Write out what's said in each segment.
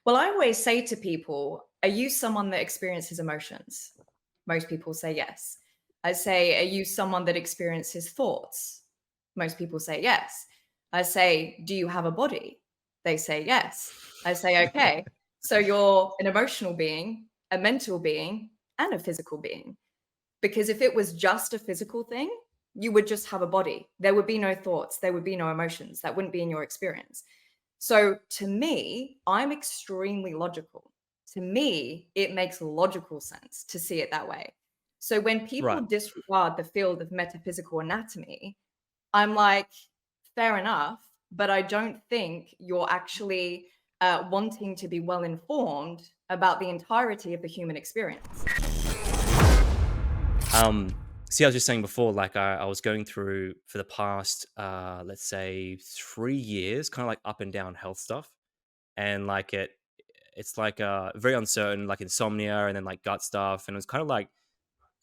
Well, I always say to people, are you someone that experiences emotions? Most people say yes. I say, are you someone that experiences thoughts? Most people say yes. I say, do you have a body? They say yes. I say, okay, so you're an emotional being, a mental being, and a physical being. Because if it was just a physical thing, you would just have a body. There would be no thoughts, there would be no emotions. That wouldn't be in your experience. So to me, I'm extremely logical. To me, it makes logical sense to see it that way. So when people Right. disregard the field of metaphysical anatomy, I'm like, fair enough, but I don't think you're actually wanting to be well informed about the entirety of the human experience. See, I was just saying before, like I was going through for the past, let's say 3 years, kind of like up and down health stuff, and like it's like very uncertain, like insomnia, and then like gut stuff, and it was kind of like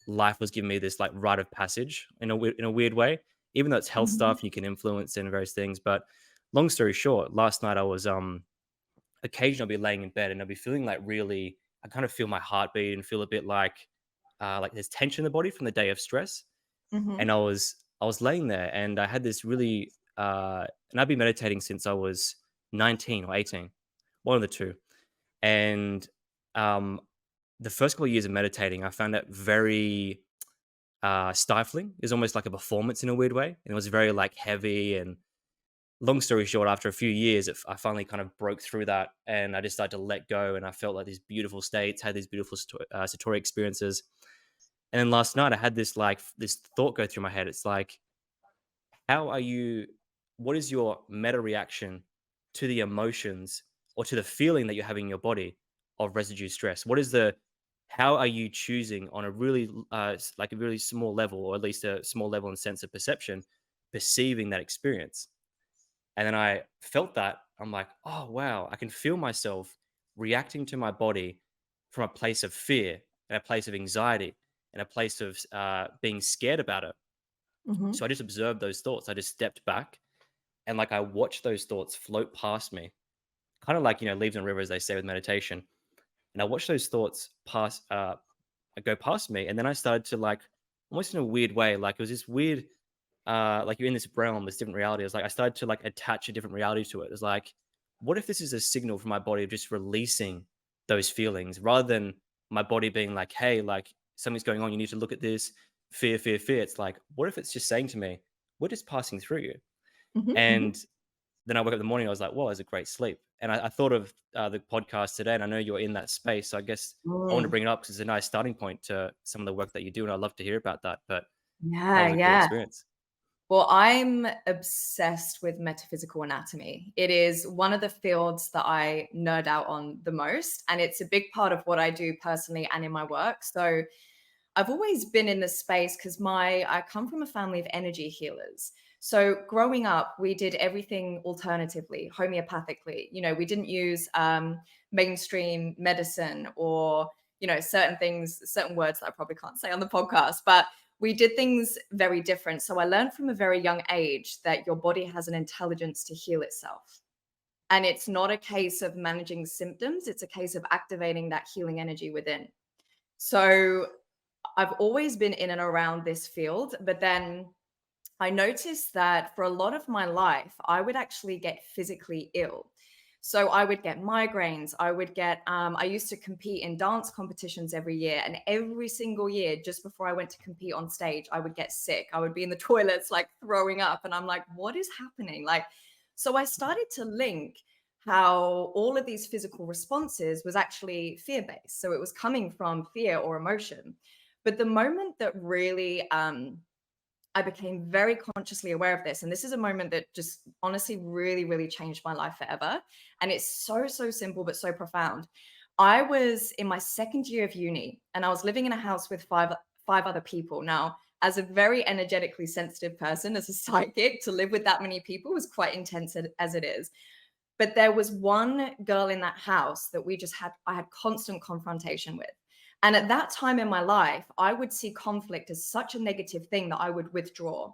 life was giving me this like rite of passage in a weird way, even though it's health Mhm. stuff, you can influence it and various things. But long story short, last night I was occasionally I'll be laying in bed and I'll be feeling like really, I kind of feel my heartbeat and feel a bit like there's tension in the body from the day of stress. And Mhm. I was laying there and I had this really and I've been meditating since I was 19 or 18, one of the two. And um the first couple of years of meditating, I found it very stifling. It was almost like a performance in a weird way. And it was very like heavy. And long story short, after a few years, I finally kind of broke through that and I just started to let go. And I felt like these beautiful states, had these beautiful Satori experiences. And then last night, I had this like this thought go through my head. It's like, how are you? What is your meta reaction to the emotions or to the feeling that you're having in your body of residue stress? What is the how are you choosing on a really like a really small level, or at least a small level in sense of perception, perceiving that experience? And then I felt that. I'm like, oh, wow, I can feel myself reacting to my body from a place of fear and a place of anxiety and a place of being scared about it. So I Mhm. just observed those thoughts. I just stepped back and like I watched those thoughts float past me, kind of like, leaves and rivers, they say with meditation. And I watched those thoughts go past me. And then I started to like, almost in a weird way, like it was this weird like you're in this realm, this different reality. It's like I started to like attach a different reality to it. It's like, what if this is a signal from my body of just releasing those feelings rather than my body being like, hey, like something's going on, you need to look at this, fear, fear, fear. It's like, what if it's just saying to me, we're just passing through you? Mhm. And Mhm. then I woke up in the morning, I was like, well, it was a great sleep. And I thought of the podcast today, and I know you're in that space. So I guess I want to Mm. bring it up because it's a nice starting point to some of the work that you do. And I'd love to hear about that. But that Yeah, was a cool yeah. experience. Well, I'm obsessed with metaphysical anatomy. It is one of the fields that I nerd out on the most, and it's a big part of what I do personally and in my work. So I've always been in this space because my I come from a family of energy healers. So growing up, we did everything alternatively, homeopathically. We didn't use mainstream medicine or certain things, certain words that I probably can't say on the podcast, but we did things very different. So I learned from a very young age that your body has an intelligence to heal itself. And it's not a case of managing symptoms, it's a case of activating that healing energy within. So I've always been in and around this field, but then I noticed that for a lot of my life, I would actually get physically ill. So I would get migraines. I used to compete in dance competitions every year. And every single year, just before I went to compete on stage, I would get sick. I would be in the toilets, like throwing up. And I'm like, what is happening? So I started to link how all of these physical responses was actually fear based. So it was coming from fear or emotion. But the moment that really I became very consciously aware of this, and this is a moment that just honestly really, really changed my life forever. And it's so, so simple, but so profound. I was in my second year of uni, and I was living in a house with five other people. Now, as a very energetically sensitive person, as a psychic, to live with that many people was quite intense as it is. But there was one girl in that house that I had constant confrontation with. And at that time in my life, I would see conflict as such a negative thing that I would withdraw.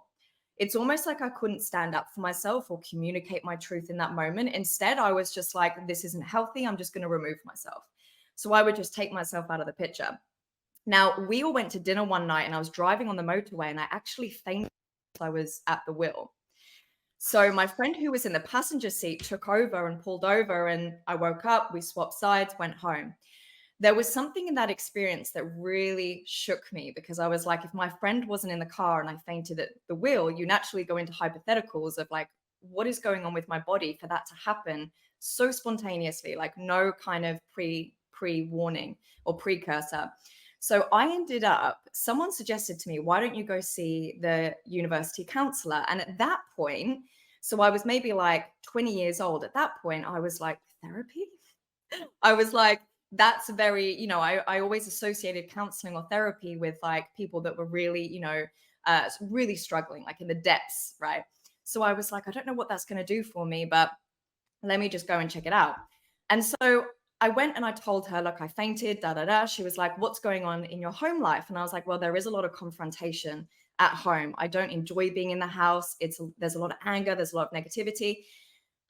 it's almost like I couldn't stand up for myself or communicate my truth in that moment. Instead, I was just like, this isn't healthy. I'm just going to remove myself. So I would just take myself out of the picture. Now, we all went to dinner one night and I was driving on the motorway and I actually fainted while I was at the wheel. So my friend who was in the passenger seat took over and pulled over, and I woke up, we swapped sides, went home. There was something in that experience that really shook me because I was like, if my friend wasn't in the car and I fainted at the wheel, you naturally go into hypotheticals of like, what is going on with my body for that to happen so spontaneously, like no kind of pre warning or precursor. So I ended up, someone suggested to me, why don't you go see the university counselor? And at that point, so I was maybe like 20 years old. At that point, I was like, therapy? I was like, that's very, I always associated counseling or therapy with like people that were really, really struggling, like in the depths, right? So I was like, I don't know what that's going to do for me, but let me just go and check it out. And so I went and I told her, look, I fainted, da da da. She was like, what's going on in your home life? And I was like, well, there is a lot of confrontation at home. I don't enjoy being in the house. There's a lot of anger, there's a lot of negativity.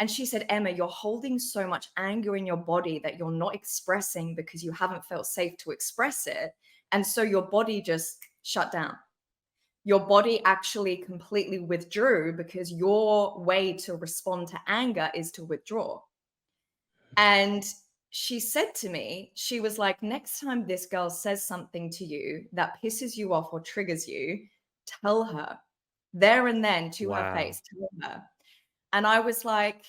And she said, Emma, you're holding so much anger in your body that you're not expressing because you haven't felt safe to express it. And so your body just shut down. Your body actually completely withdrew because your way to respond to anger is to withdraw. And she said to me, she was like, next time this girl says something to you that pisses you off or triggers you, tell her there and then to her Wow. face, tell her. And I was like,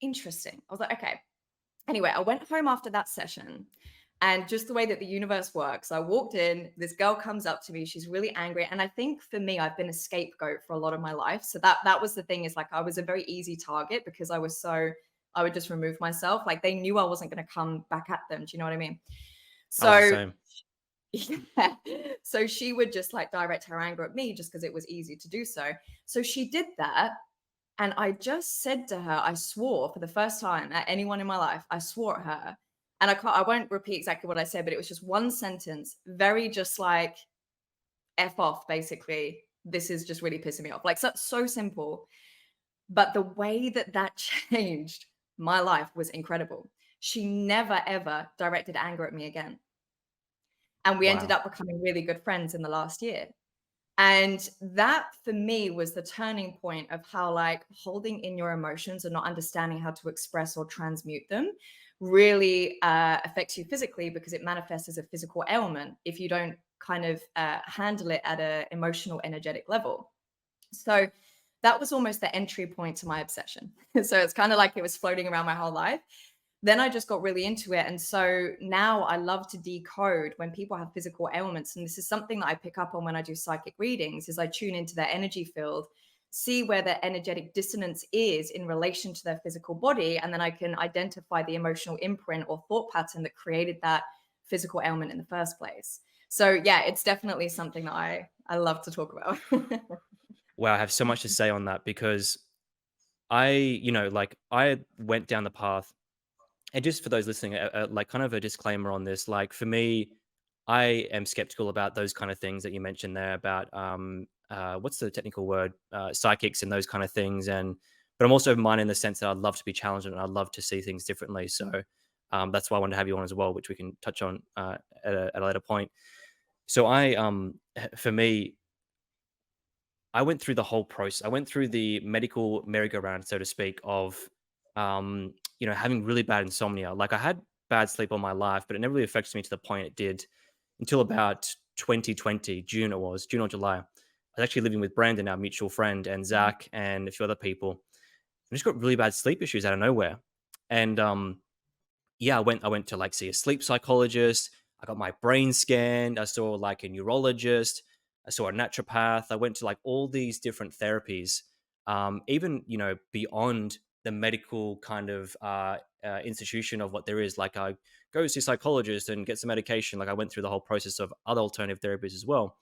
interesting. I was like, okay. Anyway, I went home after that session. And just the way that the universe works, I walked in, this girl comes up to me, she's really angry. And I think for me, I've been a scapegoat for a lot of my life. So that was the thing, is like I was a very easy target because I would just remove myself. Like they knew I wasn't going to come back at them. Do you know what I mean? I was the So same. yeah. So she would just like direct her anger at me just because it was easy to do so. So she did that. And I just said to her, I swore for the first time at anyone in my life, I swore at her. And I won't repeat exactly what I said, but it was just one sentence, very just like F off, basically. This is just really pissing me off. Like so simple. But the way that that changed my life was incredible. She never, ever directed anger at me again. And we ended Wow. up becoming really good friends in the last year. And that for me was the turning point of how like holding in your emotions and not understanding how to express or transmute them really affects you physically, because it manifests as a physical ailment if you don't kind of handle it at an emotional, energetic level. So that was almost the entry point to my obsession. So it's kind of like it was floating around my whole life. Then I just got really into it. And so now I love to decode when people have physical ailments. And this is something that I pick up on when I do psychic readings, is I tune into their energy field, see where their energetic dissonance is in relation to their physical body. And then I can identify the emotional imprint or thought pattern that created that physical ailment in the first place. So yeah, it's definitely something that I love to talk about. Wow, I have so much to say on that because like I went down the path. And just for those listening, like kind of a disclaimer on this, like for me, I am skeptical about those kind of things that you mentioned there about what's the technical word, psychics and those kind of things. But I'm also open-minded in the sense that I'd love to be challenged and I'd love to see things differently. So that's why I wanted to have you on as well, which we can touch on at a later point. So for me, I went through the whole process. I went through the medical merry-go-round, so to speak, of having really bad insomnia. Like I had bad sleep all my life, but it never really affected me to the point it did until about 2020, June or July. I was actually living with Brandon, our mutual friend, and Zach, and a few other people. I just got really bad sleep issues out of nowhere. And yeah, I went to like see a sleep psychologist. I got my brain scanned. I saw like a neurologist. I saw a naturopath. I went to like all these different therapies, even beyond the medical kind of institution of what there is. Like I go see a psychologist and get some medication. Like I went through the whole process of other alternative therapies as well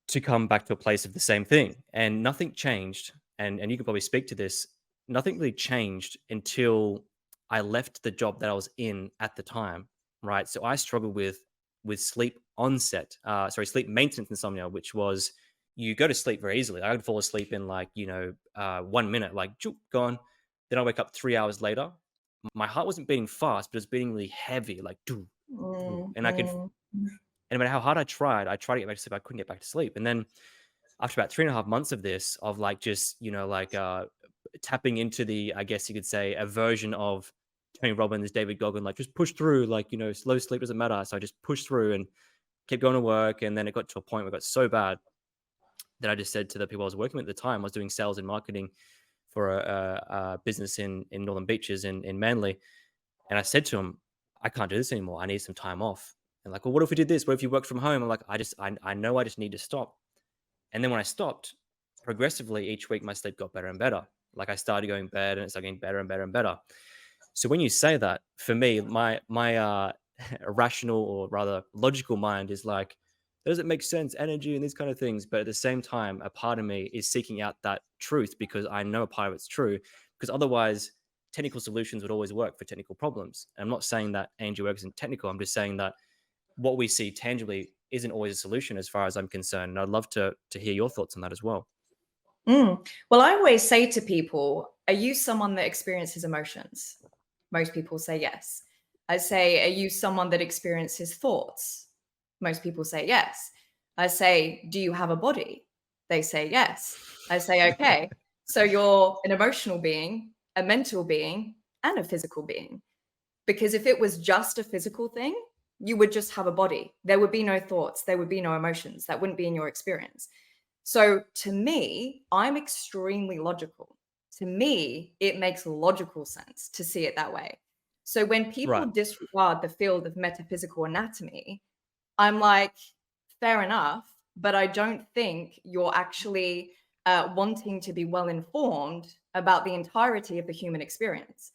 to come back to a place of the same thing, and nothing changed. And you can probably speak to this. Nothing really changed until I left the job that I was in at the time, right? So I struggled with sleep onset, sleep maintenance insomnia, which was you go to sleep very easily. I could fall asleep in like, 1 minute, like choop, gone. Then I wake up 3 hours later. My heart wasn't beating fast, but it was beating really heavy, like doo, doo. Mm, And I could, mm, and no matter how hard I tried to get back to sleep, I couldn't get back to sleep. And then after about 3.5 months of this, of like just, tapping into the, I guess you could say, a version of Tony Robbins, David Goggin, like just push through, like, slow sleep doesn't matter. So I just pushed through and kept going to work. And then it got to a point where it got so bad that I just said to the people I was working with at the time, I was doing sales and marketing for a business in Northern Beaches in Manly. And I said to him, I can't do this anymore. I need some time off. And like, well, what if we did this? What if you worked from home? I'm like, I know I just need to stop. And then when I stopped, progressively each week my sleep got better and better. Like I started going to bed and it's like getting better and better and better. So when you say that, for me, my rational or rather logical mind is like, does it make sense? Energy and these kind of things. But at the same time, a part of me is seeking out that truth because I know a part of it's true. Because otherwise, technical solutions would always work for technical problems. And I'm not saying that angel work isn't technical. I'm just saying that what we see tangibly isn't always a solution as far as I'm concerned. And I'd love to hear your thoughts on that as well. Well, I always say to people, are you someone that experiences emotions? Most people say yes. I say, are you someone that experiences thoughts? Most people say yes. I say, do you have a body? They say yes. I say, okay, so you're an emotional being, a mental being, and a physical being. Because if it was just a physical thing, you would just have a body. There would be no thoughts, there would be no emotions. That wouldn't be in your experience. So to me, I'm extremely logical. To me, it makes logical sense to see it that way. So when people Right. disregard the field of metaphysical anatomy, I'm like, fair enough, but I don't think you're actually wanting to be well informed about the entirety of the human experience.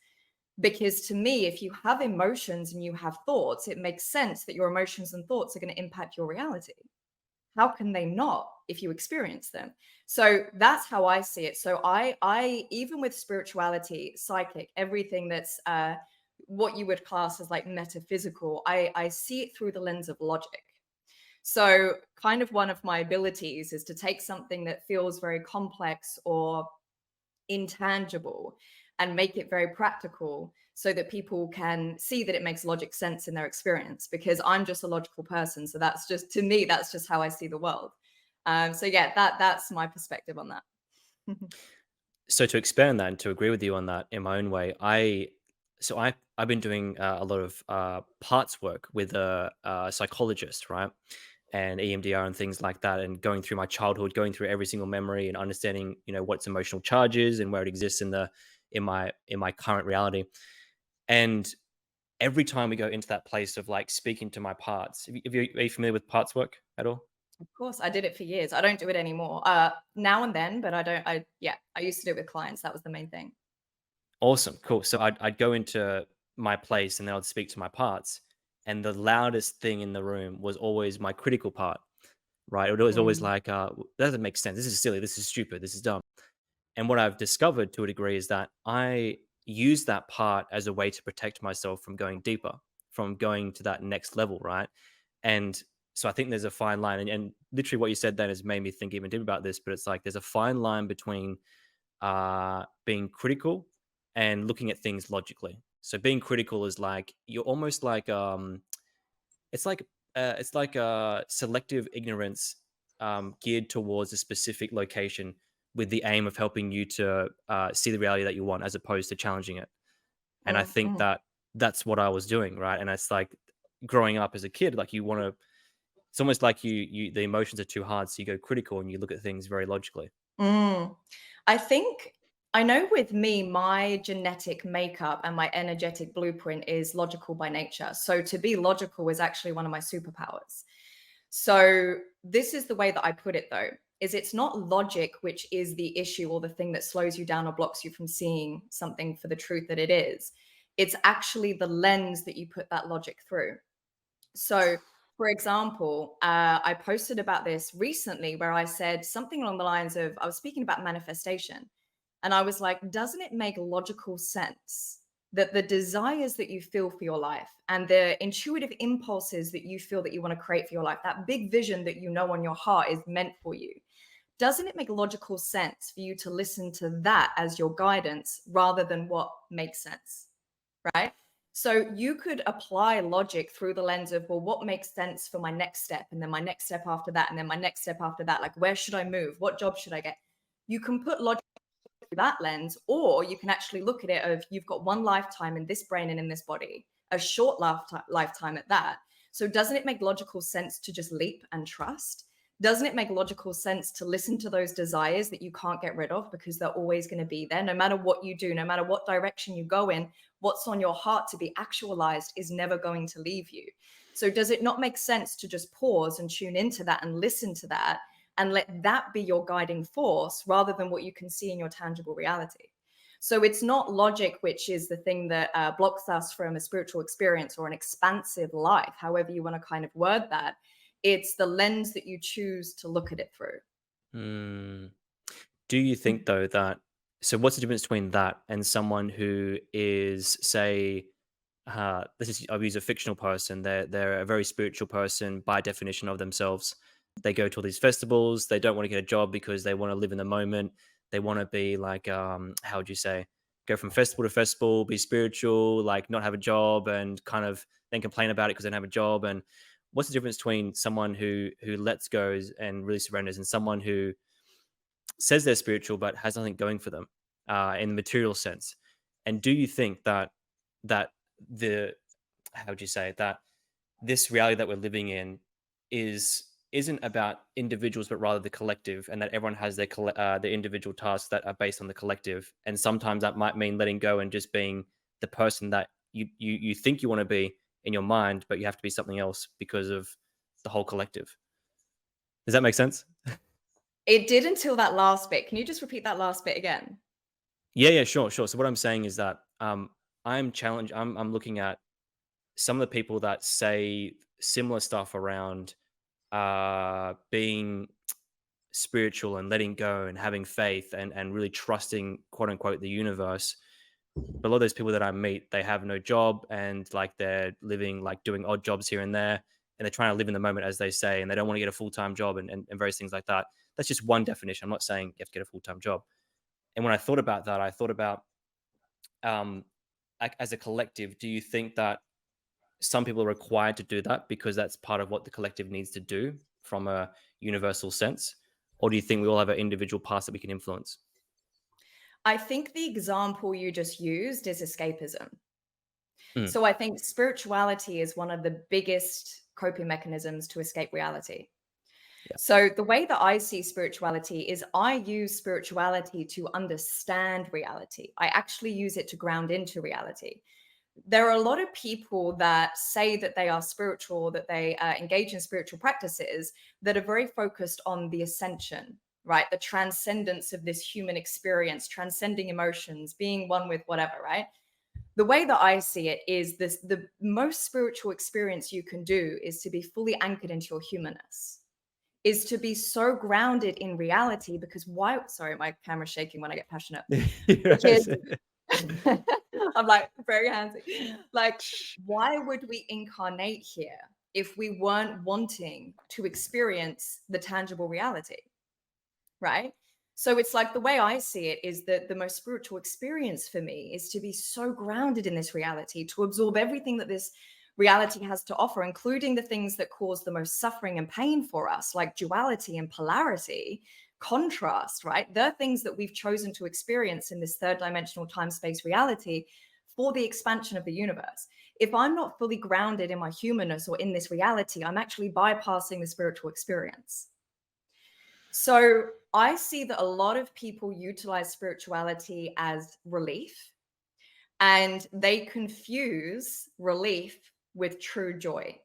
Because to me, if you have emotions and you have thoughts, it makes sense that your emotions and thoughts are going to impact your reality. How can they not if you experience them? So that's how I see it. So I even with spirituality, psychic, everything that's what you would class as like metaphysical, I see it through the lens of logic. So kind of one of my abilities is to take something that feels very complex or intangible and make it very practical so that people can see that it makes logic sense in their experience, because I'm just a logical person. So that's just, to me, that's just how I see the world. So yeah, that's my perspective on that. So to expand that and to agree with you on that in my own way, I've been doing a lot of parts work with a psychologist, right, and EMDR and things like that, and going through my childhood, going through every single memory, and understanding what its emotional charge is and where it exists in my current reality. And every time we go into that place of like speaking to my parts, are you familiar with parts work at all? Of course, I did it for years. I don't do it anymore. Now and then, but I don't. I used to do it with clients. That was the main thing. Awesome, cool. So I'd go into my place and then I'd speak to my parts, and the loudest thing in the room was always my critical part, right? It was always Mm, like, that doesn't make sense. This is silly. This is stupid. This is dumb. And what I've discovered to a degree is that I use that part as a way to protect myself from going deeper, from going to that next level, right? And so I think there's a fine line. And literally what you said then has made me think even deeper about this, but it's like there's a fine line between being critical and looking at things logically. So being critical is like you're almost like it's like selective ignorance geared towards a specific location with the aim of helping you to see the reality that you want, as opposed to challenging it. And I think mm. that that's what I was doing, right? And it's like growing up as a kid, like you want to. It's almost like you the emotions are too hard, so you go critical and you look at things very logically. Mm. I think I know with me, my genetic makeup and my energetic blueprint is logical by nature. So to be logical is actually one of my superpowers. So this is the way that I put it though, is it's not logic which is the issue or the thing that slows you down or blocks you from seeing something for the truth that it is. It's actually the lens that you put that logic through. So, for example, I posted about this recently where I said something along the lines of I was speaking about manifestation. And I was like, doesn't it make logical sense that the desires that you feel for your life and the intuitive impulses that you feel that you want to create for your life, that big vision that you know on your heart is meant for you, doesn't it make logical sense for you to listen to that as your guidance rather than what makes sense? Right? So you could apply logic through the lens of, well, what makes sense for my next step? And then my next step after that. And then my next step after that. Like, where should I move? What job should I get? You can put logic through that lens, or you can actually look at it of you've got one lifetime in this brain and in this body, a short lifetime at that. So doesn't it make logical sense to just leap and trust? Doesn't it make logical sense to listen to those desires that you can't get rid of because they're always going to be there? No matter what you do, no matter what direction you go in, what's on your heart to be actualized is never going to leave you. So does it not make sense to just pause and tune into that and listen to that and let that be your guiding force rather than what you can see in your tangible reality? So it's not logic, which is the thing that blocks us from a spiritual experience or an expansive life, however you want to kind of word that. It's the lens that you choose to look at it through. Mm. Do you think though that so what's the difference between that and someone who is, say, this is I'll use a fictional person. They're a very spiritual person by definition of themselves. They go to all these festivals. They don't want to get a job because they want to live in the moment. They want to be like, how would you say, go from festival to festival, be spiritual, like not have a job, and kind of then complain about it because they don't have a job. And what's the difference between someone who lets go and really surrenders and someone who says they're spiritual but has nothing going for them in the material sense? And do you think that the how would you say that this reality that we're living in isn't about individuals but rather the collective, and that everyone has their individual tasks that are based on the collective, and sometimes that might mean letting go and just being the person that you think you want to be in your mind, but you have to be something else because of the whole collective. Does that make sense? It did until that last bit. Can you just repeat that last bit again? Yeah, sure, sure. So what I'm saying is that I'm looking at some of the people that say similar stuff around being spiritual and letting go and having faith and really trusting, quote unquote, the universe. But a lot of those people that I meet, they have no job, and like they're living like doing odd jobs here and there, and they're trying to live in the moment, as they say, and they don't want to get a full-time job and various things like that. That's just one definition. I'm not saying you have to get a full-time job. And when I thought about that, I thought about um like as a collective, do you think that some people are required to do that because that's part of what the collective needs to do from a universal sense? Or do you think we all have an individual past that we can influence? I think the example you just used is escapism. Mm, So I think spirituality is one of the biggest coping mechanisms to escape reality. yeah. So the way that I see spirituality is I use spirituality to understand reality. I actually use it to ground into reality. There are a lot of people that say that they are spiritual, that they engage in spiritual practices that are very focused on the ascension, right? The transcendence of this human experience, transcending emotions, being one with whatever, right? The way that I see it is this: the most spiritual experience you can do is to be fully anchored into your humanness, is to be so grounded in reality. Because why? Sorry, my camera's shaking when I get passionate. Because I'm like very handsy. Like, why would we incarnate here if we weren't wanting to experience the tangible reality? Right? So it's like the way I see it is that the most spiritual experience for me is to be so grounded in this reality, to absorb everything that this reality has to offer, including the things that cause the most suffering and pain for us, like duality and polarity, contrast, right? They're things that we've chosen to experience in this third dimensional time space reality for the expansion of the universe. If I'm not fully grounded in my humanness or in this reality, I'm actually bypassing the spiritual experience. So I see that a lot of people utilize spirituality as relief, and they confuse relief with true joy.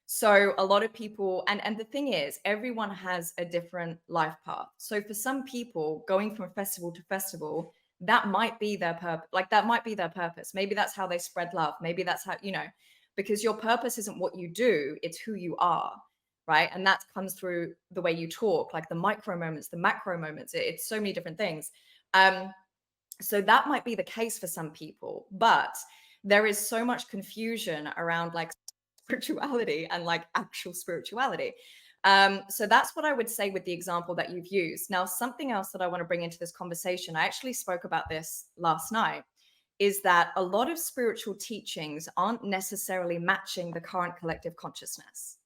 So a lot of people, and the thing is, everyone has a different life path. So for some people, going from festival to festival, that might be their purpose. Like that might be their purpose. Maybe that's how they spread love. Maybe that's how, because your purpose isn't what you do, it's who you are. Right. And that comes through the way you talk, like the micro moments, the macro moments. It's so many different things. So that might be the case for some people, but there is so much confusion around like spirituality and like actual spirituality. So that's what I would say with the example that you've used. Now, something else that I want to bring into this conversation, I actually spoke about this last night, is that a lot of spiritual teachings aren't necessarily matching the current collective consciousness.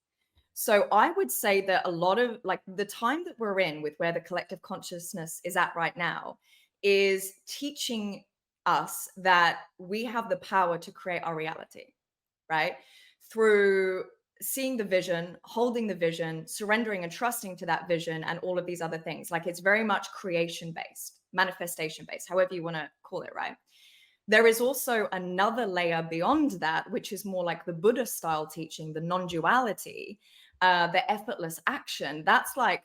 So I would say that a lot of like the time that we're in with where the collective consciousness is at right now is teaching us that we have the power to create our reality, right? Through seeing the vision, holding the vision, surrendering and trusting to that vision, and all of these other things. Like it's very much creation based, manifestation based, however you want to call it, right? There is also another layer beyond that, which is more like the Buddha style teaching, the non duality, the effortless action. That's like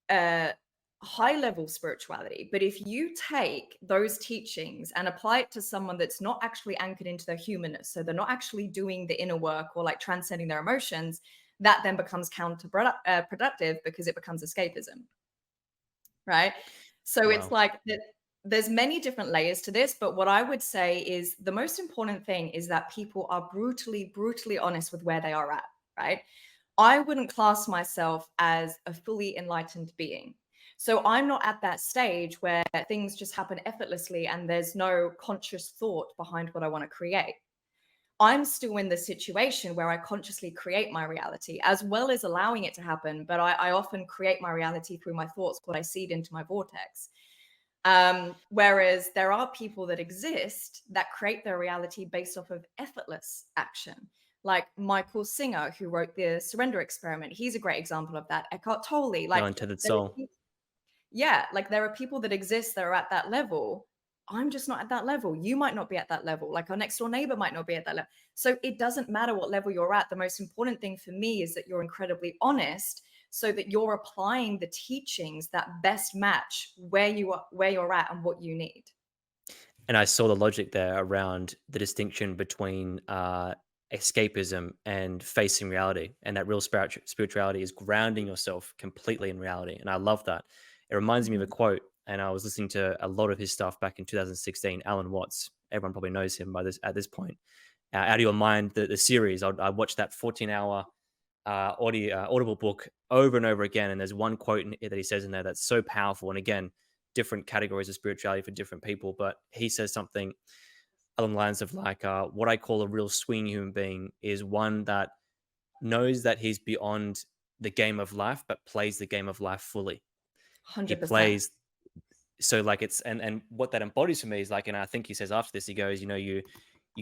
high level spirituality. But if you take those teachings and apply it to someone that's not actually anchored into their humanness, so they're not actually doing the inner work or like transcending their emotions, that then becomes counterproductive because it becomes escapism, right? So it's Wow. like that. There's many different layers to this, but what I would say is the most important thing is that people are brutally, brutally honest with where they are at, right? I wouldn't class myself as a fully enlightened being. So I'm not at that stage where things just happen effortlessly and there's no conscious thought behind what I want to create. I'm still in the situation where I consciously create my reality as well as allowing it to happen. But I often create my reality through my thoughts, what I seed into my vortex. Whereas there are people that exist that create their reality based off of effortless action, like Michael Singer, who wrote the Surrender Experiment. He's a great example of that. Eckhart Tolle, The like untethered there soul. are yeah, like there are people that exist that are at that level. I'm just not at that level. You might not be at that level. Like our next door neighbor might not be at that level. So it doesn't matter what level you're at. The most important thing for me is that you're incredibly honest so that you're applying the teachings that best match where you're at and what you need. And I saw the logic there around the distinction between escapism and facing reality, and that real spirituality is grounding yourself completely in reality. And I love that. It reminds me of a Mhm. quote, and I was listening to a lot of his stuff back in 2016. Alan Watts, everyone probably knows him by this at this point. Out of Your Mind, the series. I watched that 14-hour audible book over and over again, and there's one quote that he says in there that's so powerful. And again, different categories of spirituality for different people, but he says something along the lines of like, what I call a real swing human being is one that knows that he's beyond the game of life, but plays the game of life fully. He 100%. plays so like it's and what that embodies for me is like, and I think he says after this, he goes, you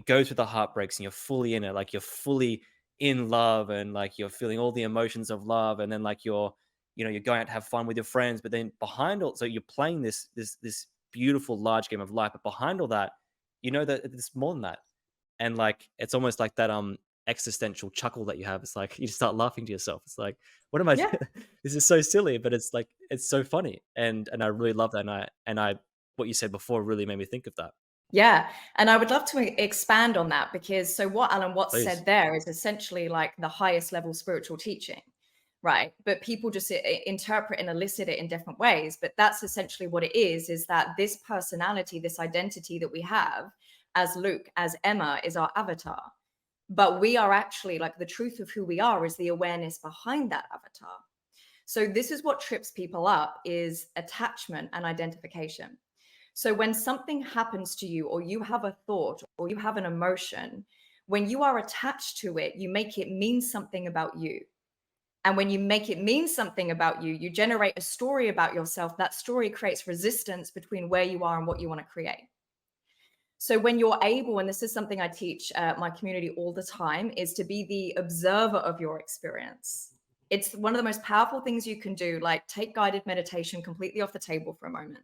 go through the heartbreaks and you're fully in it, like you're fully in love and like you're feeling all the emotions of love, and then like you're going out to have fun with your friends, but then behind all, so you're playing this beautiful large game of life, but behind all that, you know that it's more than that, and like it's almost like that existential chuckle that you have. It's like you just start laughing to yourself. It's like, what am I Yeah. this is so silly, but it's like it's so funny. And I really love that. And I what you said before really made me think of that. Yeah. And I would love to expand on that because so what Alan Watts Please. said there is essentially like the highest level spiritual teaching, right? But people just interpret and elicit it in different ways. But that's essentially what it is that this personality, this identity that we have as Luke, as Emma, is our avatar. But we are actually like the truth of who we are is the awareness behind that avatar. So this is what trips people up is attachment and identification. So when something happens to you or you have a thought or you have an emotion, when you are attached to it, you make it mean something about you. And when you make it mean something about you, you generate a story about yourself. That story creates resistance between where you are and what you want to create. So when you're able, and this is something I teach my community all the time, is to be the observer of your experience. It's one of the most powerful things you can do. Like take guided meditation completely off the table for a moment.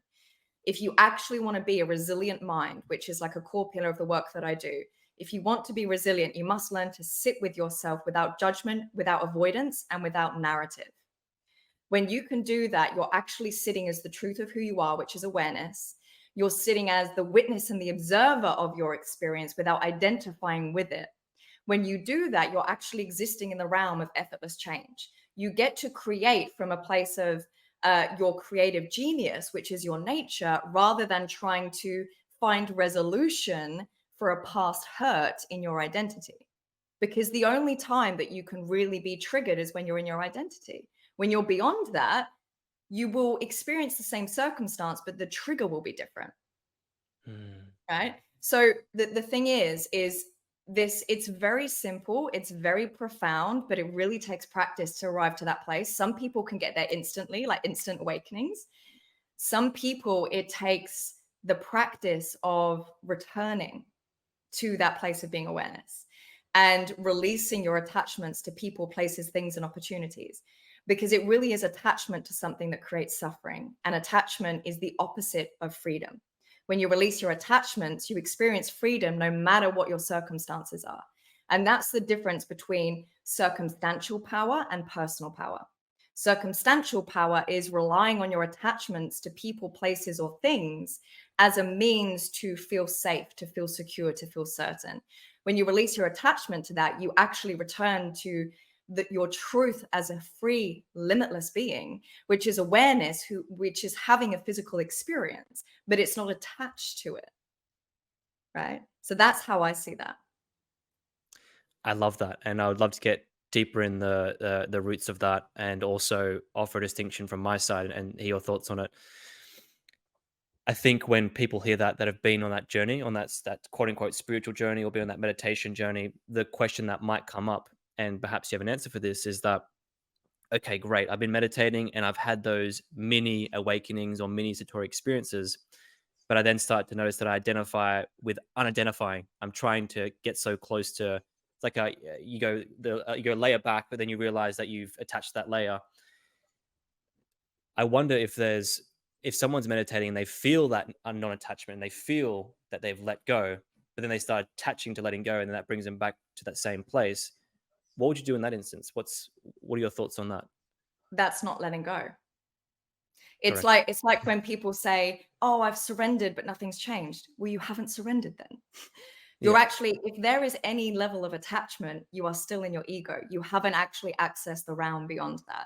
If you actually want to be a resilient mind, which is like a core pillar of the work that I do, if you want to be resilient, you must learn to sit with yourself without judgment, without avoidance, and without narrative. When you can do that, you're actually sitting as the truth of who you are, which is awareness. You're sitting as the witness and the observer of your experience without identifying with it. When you do that, you're actually existing in the realm of effortless change. You get to create from a place of your creative genius, which is your nature, rather than trying to find resolution for a past hurt in your identity. because the only time that you can really be triggered is when you're in your identity. When you're beyond that, you will experience the same circumstance, but the trigger will be different, Mm. right? So the thing is this, it's very simple, it's very profound, but it really takes practice to arrive to that place. Some people can get there instantly, like instant awakenings. Some people, it takes the practice of returning to that place of being awareness and releasing your attachments to people, places, things, and opportunities. Because it really is attachment to something that creates suffering. And attachment is the opposite of freedom. When you release your attachments, you experience freedom no matter what your circumstances are. And that's the difference between circumstantial power and personal power. Circumstantial power is relying on your attachments to people, places, or things as a means to feel safe, to feel secure, to feel certain. When you release your attachment to that, you actually return to your truth as a free, limitless being, which is awareness, which is having a physical experience, but it's not attached to it, right? So that's how I see that. I love that, and I would love to get deeper in the roots of that, and also offer a distinction from my side and hear your thoughts on it. I think when people hear that have been on that journey, on that quote unquote spiritual journey, or be on that meditation journey, the question that might come up, and perhaps you have an answer for this, is that, okay, great, I've been meditating and I've had those mini awakenings or mini satori experiences, but I then start to notice that I identify with unidentifying. I'm trying to get so close to, it's like you go layer back, but then you realize that you've attached that layer. I wonder if someone's meditating and they feel that non-attachment and they feel that they've let go, but then they start attaching to letting go, and then that brings them back to that same place. What would you do in that instance? What are your thoughts on that? That's not letting go. Correct. It's like when people say, "Oh, I've surrendered, but nothing's changed." Well, you haven't surrendered then. You're Yeah. actually, if there is any level of attachment, you are still in your ego. You haven't actually accessed the realm beyond that.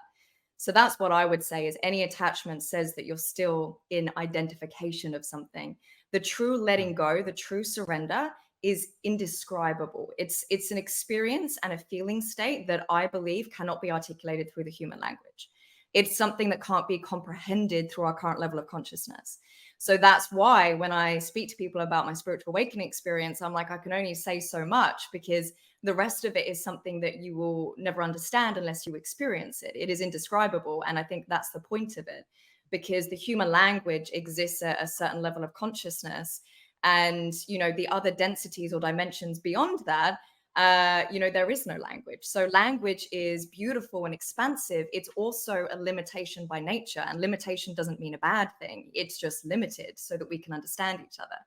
So that's what I would say, is any attachment says that you're still in identification of something. The true Mm. letting go, the true surrender is indescribable. It's an experience and a feeling state that I believe cannot be articulated through the human language. It's something that can't be comprehended through our current level of consciousness. So that's why when I speak to people about my spiritual awakening experience, I'm like, I can only say so much, because the rest of it is something that you will never understand unless you experience it. It is indescribable. And I think that's the point of it, because the human language exists at a certain level of consciousness. And, the other densities or dimensions beyond that, there is no language. So language is beautiful and expansive. It's also a limitation by nature, and limitation doesn't mean a bad thing. It's just limited so that we can understand each other.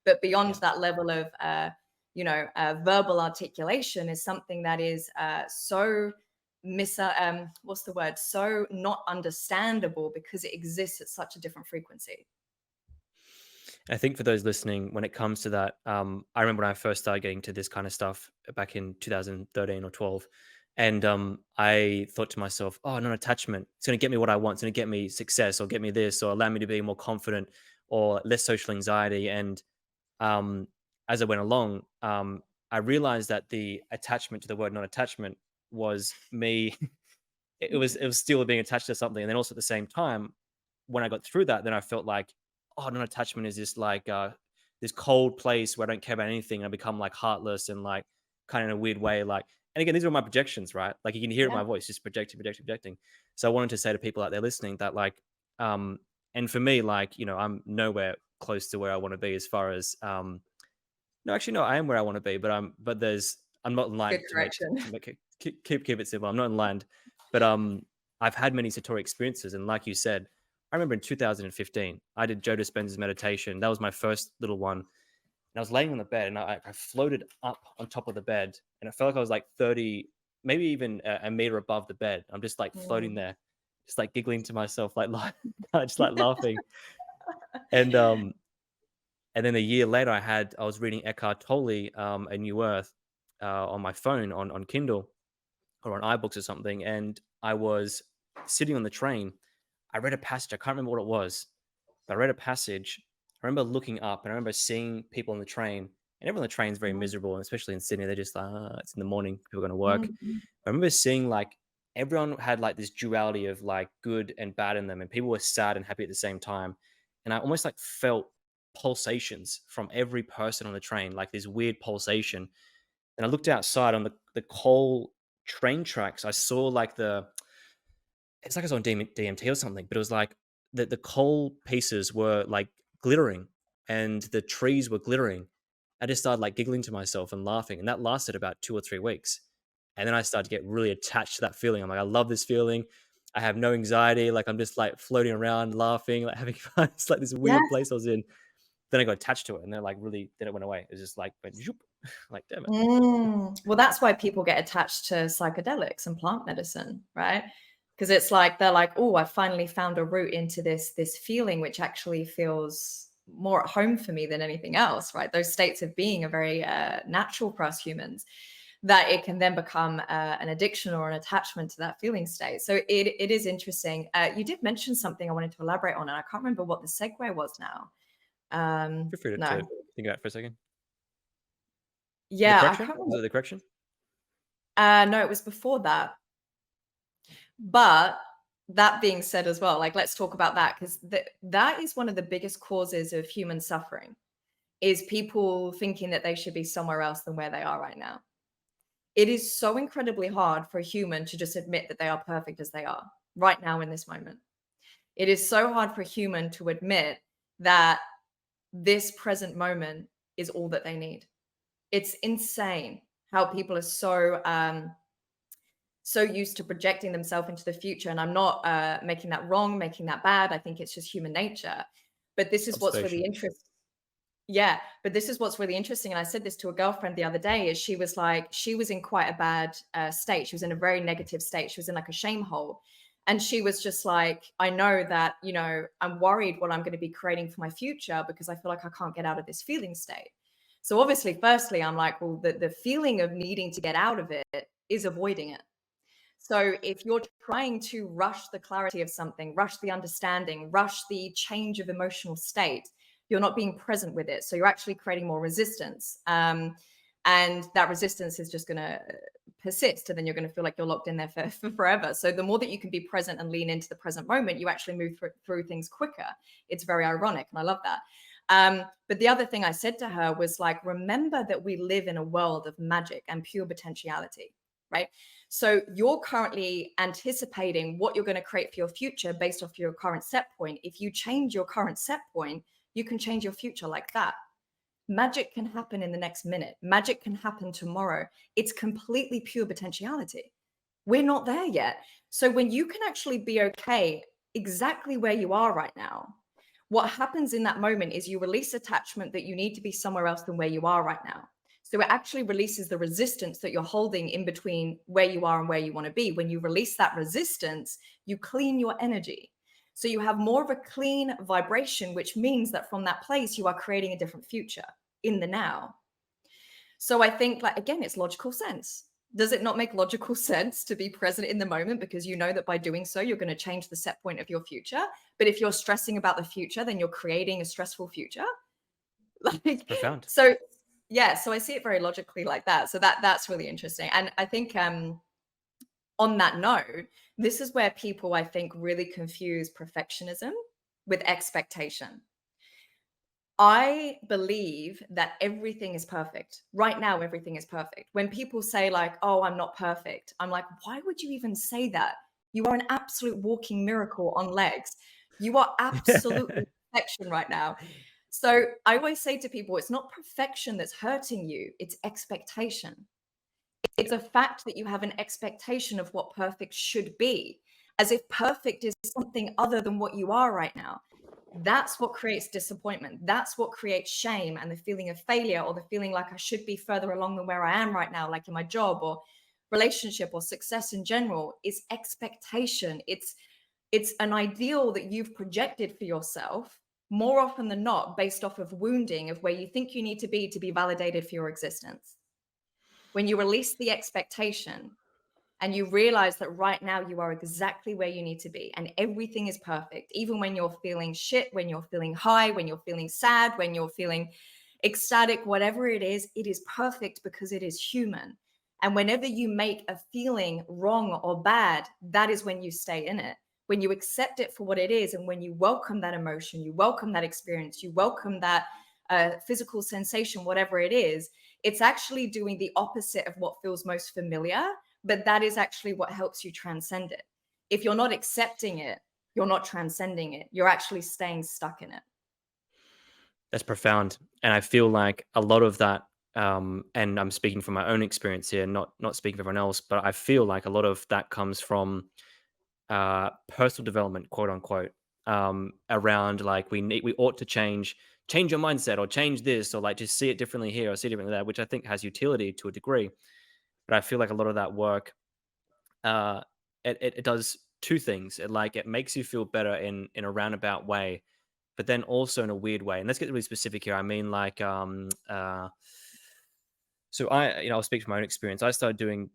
But beyond Yeah. that level of, verbal articulation is something that is what's the word? So not understandable, because it exists at such a different frequency. I think for those listening, when it comes to that, I remember when I first started getting to this kind of stuff back in 2013 or 12, and I thought to myself, "Oh, non-attachment. It's going to get me what I want. It's going to get me success, or get me this, or allow me to be more confident, or less social anxiety." And um, as I went along, I realized that the attachment to the word non-attachment was me. It was still being attached to something, and then also at the same time, when I got through that, then I felt like, oh, non-attachment is just like this cold place where I don't care about anything, and I become like heartless and like kind of in a weird way. Like, and again, these are my projections, right? Like you can hear it in Yeah, my voice, just projecting, projecting, projecting. So I wanted to say to people out there listening that like, and for me, like, I'm nowhere close to where I want to be as far as no, actually, no, I am where I want to be, I'm not in good line to make correction. to make it keep it simple. I'm not in line, but I've had many satori experiences, and like you said, I remember in 2015, I did Joe Dispenza's meditation. That was my first little one, and I was laying on the bed, and I floated up on top of the bed, and it felt like I was like 30, maybe even a meter above the bed. I'm just like floating Mm. there, just like giggling to myself, like just like laughing, and and then a year later, I was reading Eckhart Tolle, A New Earth, on my phone on Kindle or on iBooks or something, and I was sitting on the train. I read a passage. I can't remember what it was, but I read a passage. I remember looking up, and I remember seeing people on the train, and everyone on the train's very Mhm. miserable, and especially in Sydney, they're just like, "Ah, it's in the morning, people are going to work." Mhm. I remember seeing like everyone had like this duality of like good and bad in them, and people were sad and happy at the same time. And I almost like felt pulsations from every person on the train, like this weird pulsation. And I looked outside on the coal train tracks. I saw like it's like I was on DMT or something, but it was like the coal pieces were like glittering and the trees were glittering. I just started like giggling to myself and laughing, and that lasted about 2 or 3 weeks. And then I started to get really attached to that feeling. I'm like, I love this feeling. I have no anxiety. Like I'm just like floating around, laughing, like having fun. It's like this Yeah. weird place I was in. Then I got attached to it, and then like really, then it went away. It was just like went zoop. Like damn it. Well, that's why people get attached to psychedelics and plant medicine, right? Because it's like they're like, "Oh, I finally found a route into this feeling, which actually feels more at home for me than anything else," right? Those states of being are very natural for us humans. That it can then become an addiction or an attachment to that feeling state. So it is interesting. You did mention something I wanted to elaborate on, and I can't remember what the segue was now. Feel free to No, think about it for a second. The yeah, I correction can't was remember. it the correction? No, it was before that. But that being said as well, like let's talk about that because that is one of the biggest causes of human suffering is people thinking that they should be somewhere else than where they are right now. It is so incredibly hard for a human to just admit that they are perfect as they are right now in this moment. It is so hard for a human to admit that this present moment is all that they need. It's insane how people are so used to projecting themselves into the future. And I'm not making that wrong, making that bad. I think it's just human nature. But this is what's really Observation. interesting. Yeah, but this is what's really interesting. And I said this to a girlfriend the other day. Is she was like, she was in quite a bad state. She was in a very negative state. She was in like a shame hole. And she was just like, I know that, I'm worried what I'm going to be creating for my future because I feel like I can't get out of this feeling state. So obviously, firstly, I'm like, well, the feeling of needing to get out of it is avoiding it. So if you're trying to rush the clarity of something, rush the understanding, rush the change of emotional state, you're not being present with it. So you're actually creating more resistance. And that resistance is just going to persist. And then you're going to feel like you're locked in there for forever. So the more that you can be present and lean into the present moment, you actually move through things quicker. It's very ironic. And I love that. But the other thing I said to her was like, remember that we live in a world of magic and pure potentiality, right? So you're currently anticipating what you're going to create for your future based off your current set point. If you change your current set point, you can change your future like that. Magic can happen in the next minute. Magic can happen tomorrow. It's completely pure potentiality. We're not there yet. So when you can actually be okay exactly where you are right now, what happens in that moment is you release attachment that you need to be somewhere else than where you are right now. So it actually releases the resistance that you're holding in between where you are and where you want to be. When you release that resistance, you clean your energy. So you have more of a clean vibration, which means that from that place, you are creating a different future in the now. So I think, like, again, it's logical sense. Does it not make logical sense to be present in the moment because you know that by doing so, you're going to change the set point of your future? But if you're stressing about the future, then you're creating a stressful future. It's Like, profound. so yeah, so I see it very logically like that. So that's really interesting. And I think on that note, this is where people, I think, really confuse perfectionism with expectation. I believe that everything is perfect. Right now, everything is perfect. When people say, like, oh, I'm not perfect, I'm like, why would you even say that? You are an absolute walking miracle on legs. You are absolutely perfection right now. So I always say to people, it's not perfection that's hurting you, it's expectation. It's a fact that you have an expectation of what perfect should be, as if perfect is something other than what you are right now. That's what creates disappointment. That's what creates shame and the feeling of failure or the feeling like I should be further along than where I am right now, like in my job or relationship or success in general, is expectation. It's an ideal that you've projected for yourself more often than not based off of wounding of where you think you need to be validated for your existence. When you release the expectation and you realize that right now you are exactly where you need to be and everything is perfect, even when you're feeling shit, when you're feeling high, when you're feeling sad, when you're feeling ecstatic, whatever it is perfect because it is human. And whenever you make a feeling wrong or bad, that is when you stay in it. When you accept it for what it is, and when you welcome that emotion, you welcome that experience, you welcome that physical sensation, whatever it is, it's actually doing the opposite of what feels most familiar, but that is actually what helps you transcend it. If you're not accepting it, you're not transcending it. You're actually staying stuck in it. That's profound, and I feel like a lot of that, and I'm speaking from my own experience here, not speaking for everyone else, but I feel like a lot of that comes from personal development, quote unquote, around like we ought to change your mindset or change this or like just see it differently here or see it differently there, which I think has utility to a degree. But I feel like a lot of that work, uh, it does two things. It makes you feel better in a roundabout way, but then also in a weird way. And let's get really specific here. I mean, like, so I'll speak from my own experience. I started doing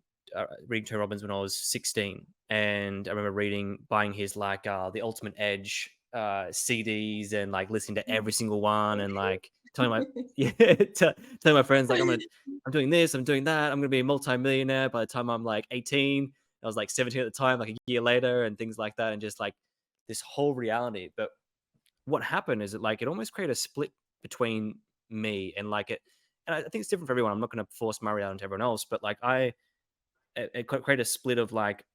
reading Tony Robbins when I was 16, and I remember buying his like the Ultimate Edge CDs and like listening to every single one, and like telling my yeah, telling my friends like I'm doing this, I'm doing that, I'm gonna be a multi-millionaire by the time I'm like 18. I was like 17 at the time, like a year later, and things like that, and just like this whole reality. But what happened is it almost created a split between me and like it, and I think it's different for everyone. I'm not going to force my reality onto everyone else, but like it created a split of like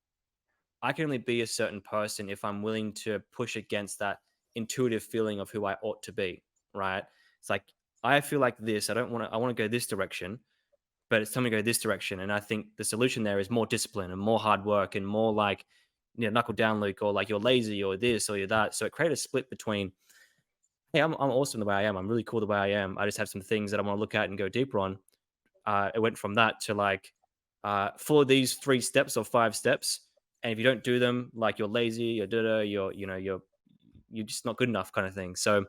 I can only be a certain person if I'm willing to push against that intuitive feeling of who I ought to be. Right? It's like I feel like this. I don't want to. I want to go this direction, but it's time to go this direction. And I think the solution there is more discipline and more hard work and more like knuckle down, Luke, or like you're lazy or this or you're that. So it created a split between hey, I'm awesome the way I am. I'm really cool the way I am. I just have some things that I want to look at and go deeper on. It went from that to like follow these 3 steps or 5 steps, and if you don't do them, like you're lazy, you're da you're just not good enough, kind of thing. So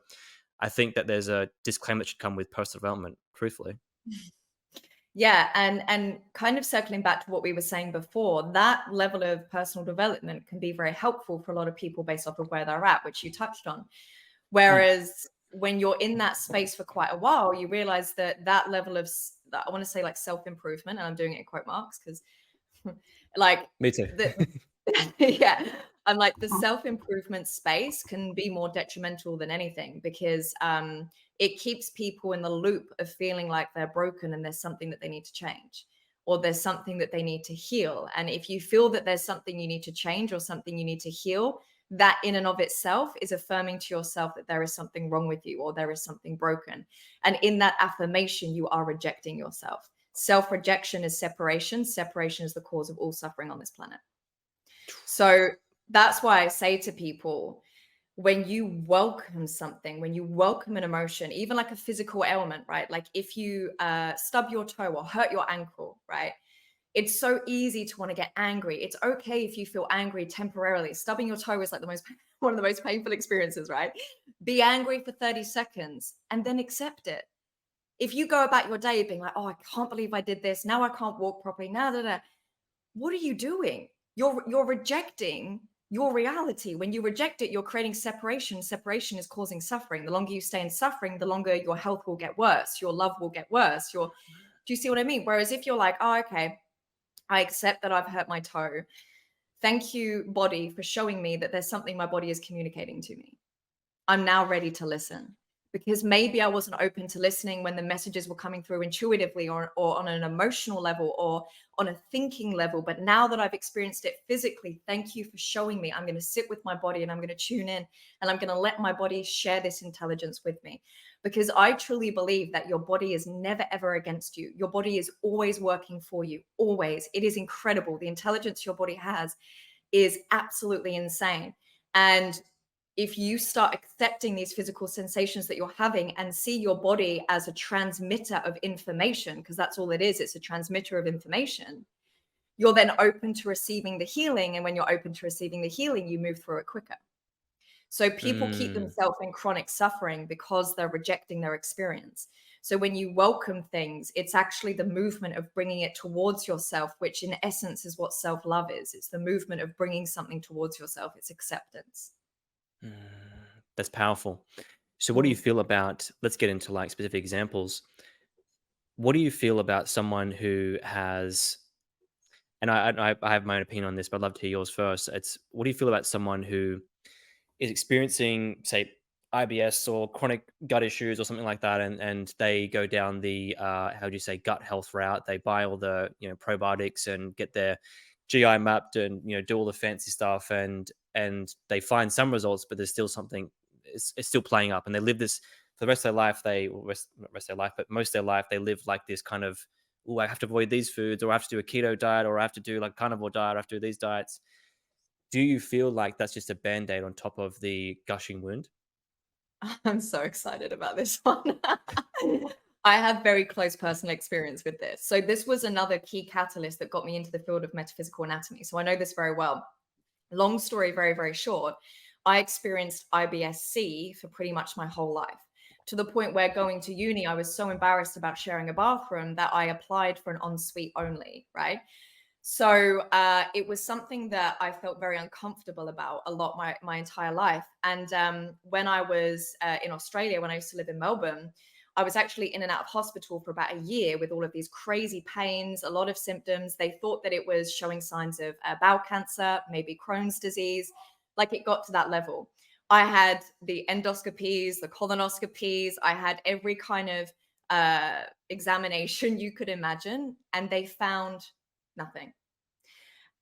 I think that there's a disclaimer that should come with personal development. Truthfully, Yeah, and kind of circling back to what we were saying before, that level of personal development can be very helpful for a lot of people based off of where they're at, which you touched on. mm, Whereas when you're in that space for quite a while, you realize that that level of I want to say like self improvement, and I'm doing it in quote marks because like me too. the yeah, I'm like the self improvement space can be more detrimental than anything because it keeps people in the loop of feeling like they're broken and there's something that they need to change or there's something that they need to heal. And if you feel that there's something you need to change or something you need to heal, that in and of itself is affirming to yourself that there is something wrong with you or there is something broken. And in that affirmation, you are rejecting yourself. Self rejection is separation. Separation is the cause of all suffering on this planet. So that's why I say to people, when you welcome something, when you welcome an emotion, even like a physical ailment, right? Like if you stub your toe or hurt your ankle, right? It's so easy to want to get angry. It's okay if you feel angry temporarily. Stubbing your toe is like the most one of the most painful experiences, right? Be angry for 30 seconds and then accept it. If you go about your day being like, oh, I can't believe I did this. Now I can't walk properly. Now, what are you doing? You're rejecting your reality. When you reject it, you're creating separation. Separation is causing suffering. The longer you stay in suffering, the longer your health will get worse. Your love will get worse. Do you see what I mean? Whereas if you're like, oh, okay, I accept that I've hurt my toe. Thank you, body, for showing me that there's something my body is communicating to me. I'm now ready to listen because maybe I wasn't open to listening when the messages were coming through intuitively or on an emotional level or on a thinking level. But now that I've experienced it physically, thank you for showing me. I'm going to sit with my body and I'm going to tune in and I'm going to let my body share this intelligence with me because I truly believe that your body is never, ever against you. Your body is always working for you, always. It is incredible. The intelligence your body has is absolutely insane. And if you start accepting these physical sensations that you're having and see your body as a transmitter of information, because that's all it is, it's a transmitter of information, you're then open to receiving the healing. And when you're open to receiving the healing, you move through it quicker. So people keep mm, themselves in chronic suffering because they're rejecting their experience. So when you welcome things, it's actually the movement of bringing it towards yourself, which in essence is what self-love is. It's the movement of bringing something towards yourself. It's acceptance. mm. That's powerful. So what do you Mm. feel about, let's get into like specific examples. What do you feel about someone who has, and I have my own opinion on this, but I'd love to hear yours first. It's, what do you feel about someone who is experiencing, say, IBS or chronic gut issues or something like that, and they go down the how do you say, gut health route? They buy all the, probiotics and get their GI mapped and do all the fancy stuff, and they find some results, but there's still something. It's still playing up, and they live this for the rest of their life. Not rest of their life, but most of their life, they live like this kind of, oh, I have to avoid these foods, or I have to do a keto diet, or I have to do like carnivore diet, I have to do these diets. Do you feel like that's just a band-aid on top of the gushing wound? I'm so excited about this one. I have very close personal experience with this. So this was another key catalyst that got me into the field of metaphysical anatomy. So I know this very well. Long story very, very short, I experienced IBS-C for pretty much my whole life, to the point where going to uni, I was so embarrassed about sharing a bathroom that I applied for an ensuite only, right? So it was something that I felt very uncomfortable about a lot my entire life. And when I was in Australia, when I used to live in Melbourne, I was actually in and out of hospital for about a year with all of these crazy pains, a lot of symptoms. They thought that it was showing signs of bowel cancer, maybe Crohn's disease. Like, it got to that level. I had the endoscopies, the colonoscopies. I had every kind of examination you could imagine, and they found nothing.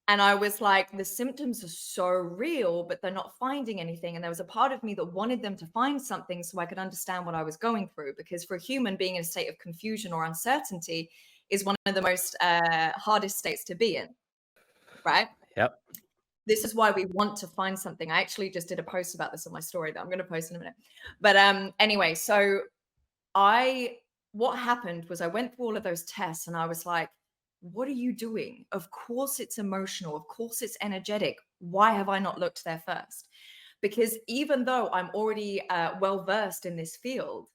And I was like, the symptoms are so real, but they're not finding anything. And there was a part of me that wanted them to find something so I could understand what I was going through. Because for a human, being in a state of confusion or uncertainty is one of the most hardest states to be in, right? Yep. This is why we want to find something. I actually just did a post about this on my story that I'm going to post in a minute. But anyway, so I what happened was I went through all of those tests and I was like, what are you doing? Of course it's emotional. Of course it's energetic. Why have I not looked there first? Because even though I'm already well versed in this field,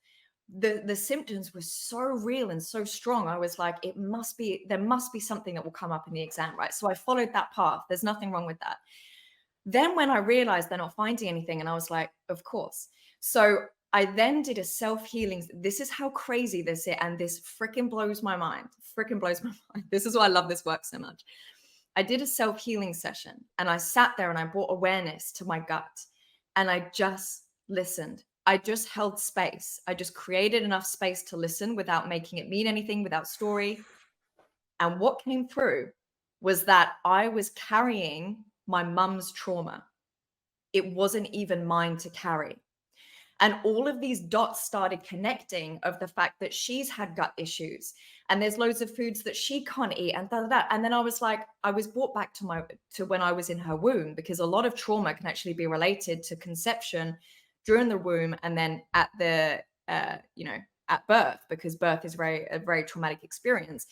the symptoms were so real and so strong. I was like, there must be something that will come up in the exam, right? So I followed that path. There's nothing wrong with that. Then when I realized they're not finding anything, and I was like, of course. So I then did a self-healing. This is how crazy this is. And this freaking blows my mind. Freaking blows my mind. This is why I love this work so much. I did a self-healing session and I sat there and I brought awareness to my gut and I just listened. I just held space. I just created enough space to listen without making it mean anything, without story. And what came through was that I was carrying my mum's trauma. It wasn't even mine to carry. And all of these dots started connecting of the fact that she's had gut issues and there's loads of foods that she can't eat and da, da, da. And then I was like, I was brought back to when I was in her womb, because a lot of trauma can actually be related to conception, during the womb, and then at the at birth, because birth is a very traumatic experience.